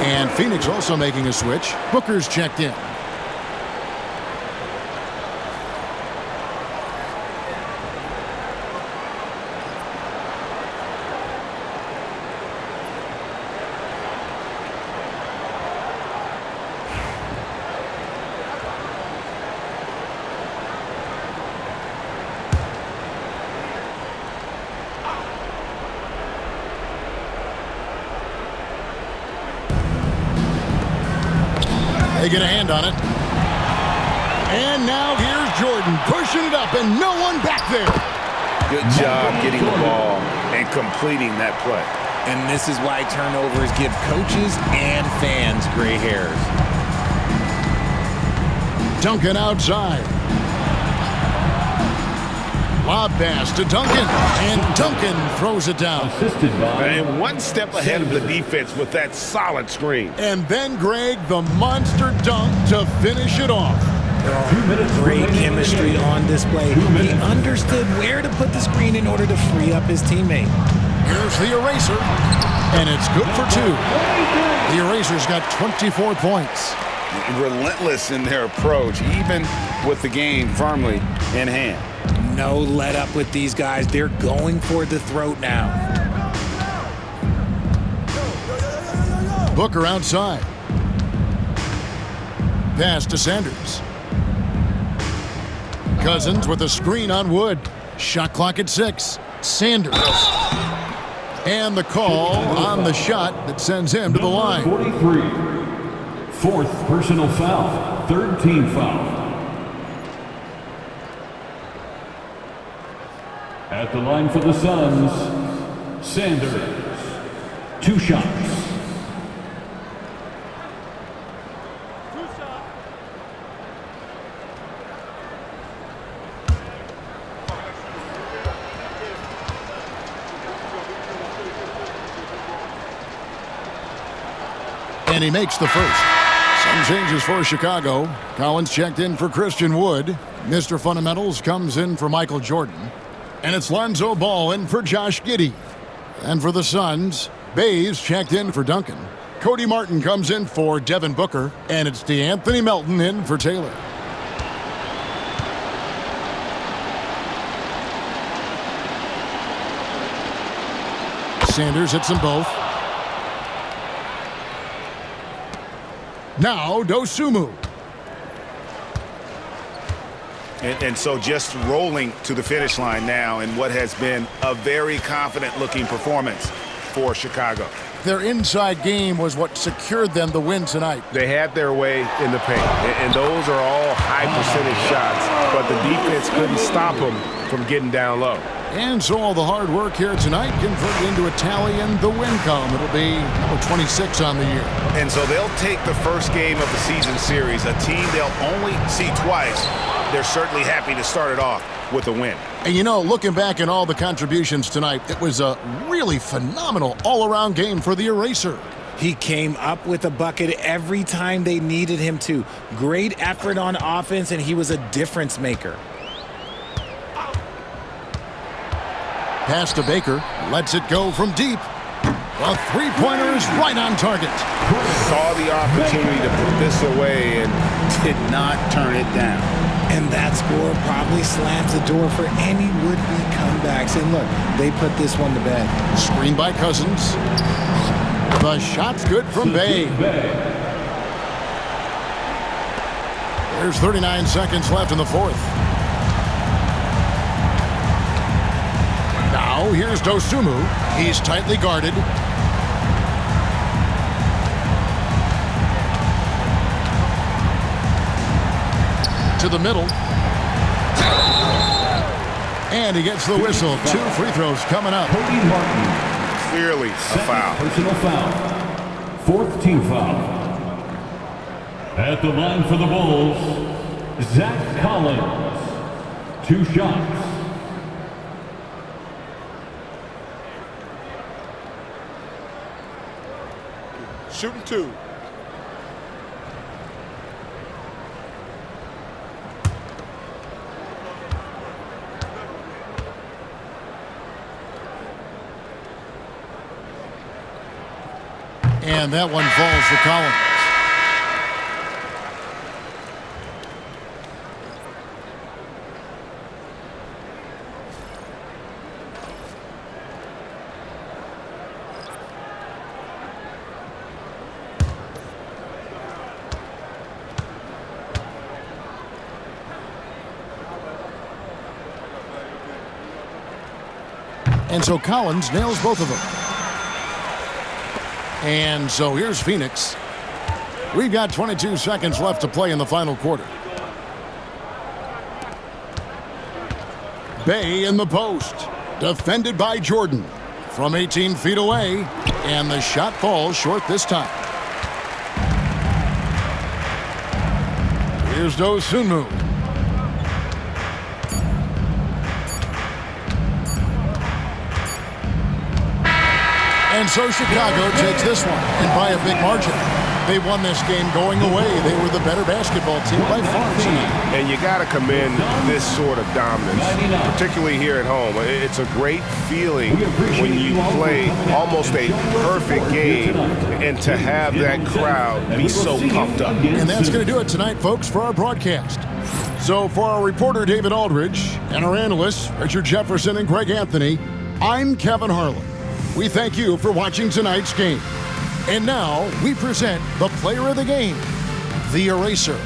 And Phoenix also making a switch. Booker's checked in. They get a hand on it. And now here's Jordan pushing it up and no one back there. Good job getting the ball and completing that play. And this is why turnovers give coaches and fans gray hairs. Duncan outside. Lob pass to Duncan, and Duncan throws it down. And one step ahead of the defense with that solid screen. And then Greg, the monster dunk to finish it off. Great chemistry on display. He understood where to put the screen in order to free up his teammate. Here's the eraser, and it's good for 2. The eraser's got 24 points. Relentless in their approach, even with the game firmly in hand. No let up with these guys. They're going for the throat now. Booker outside. Pass to Sanders. Cousins with a screen on Wood. Shot clock at 6. Sanders. And the call on the shot that sends him to the line. 43. 4th personal foul. 3rd team foul. At the line for the Suns, Sanders. 2 shots. And he makes the first. Some changes for Chicago. Collins checked in for Christian Wood. Mr. Fundamentals comes in for Michael Jordan. And it's Lonzo Ball in for Josh Giddey. And for the Suns, Bays checked in for Duncan. Cody Martin comes in for Devin Booker. And it's DeAnthony Melton in for Taylor. Sanders hits them both. Now Dosunmu. And so just rolling to the finish line now in what has been a very confident-looking performance for Chicago. Their inside game was what secured them the win tonight. They had their way in the paint, and those are all high-percentage shots, but the defense couldn't stop them from getting down low. And so all the hard work here tonight converted into a tally in the win column. It'll be number 26 on the year. And so they'll take the first game of the season series, a team they'll only see twice. They're certainly happy to start it off with a win. And you know, looking back at all the contributions tonight, it was a really phenomenal all-around game for the Eraser. He came up with a bucket every time they needed him to. Great effort on offense, and he was a difference maker. Pass to Baker, lets it go from deep. A three-pointer is right on target. Saw the opportunity to put this away and did not turn it down. And that score probably slams the door for any would-be comebacks. And look, they put this one to bed. Screen by Cousins. The shot's good from Bay. There's 39 seconds left in the fourth. Now here's Dosunmu. He's tightly guarded. To the middle. And he gets the whistle. 2 free throws coming up. Cody Martin. Clearly a foul. Personal foul. 4th team foul. At the line for the Bulls, Zach Collins. 2 shots. Shooting 2. And that one falls for Collins. And so Collins nails both of them. And so here's Phoenix. We've got 22 seconds left to play in the final quarter. Bey in the post. Defended by Jordan. From 18 feet away. And the shot falls short this time. Here's Dosunmu. And so Chicago takes this one, and by a big margin. They won this game going away. They were the better basketball team by far tonight. And you got to commend this sort of dominance, particularly here at home. It's a great feeling when you play almost a perfect game and to have that crowd be so pumped up. And that's going to do it tonight, folks, for our broadcast. So for our reporter, David Aldridge, and our analysts, Richard Jefferson and Greg Anthony, I'm Kevin Harlan. We thank you for watching tonight's game. And now we present the player of the game, the Eraser.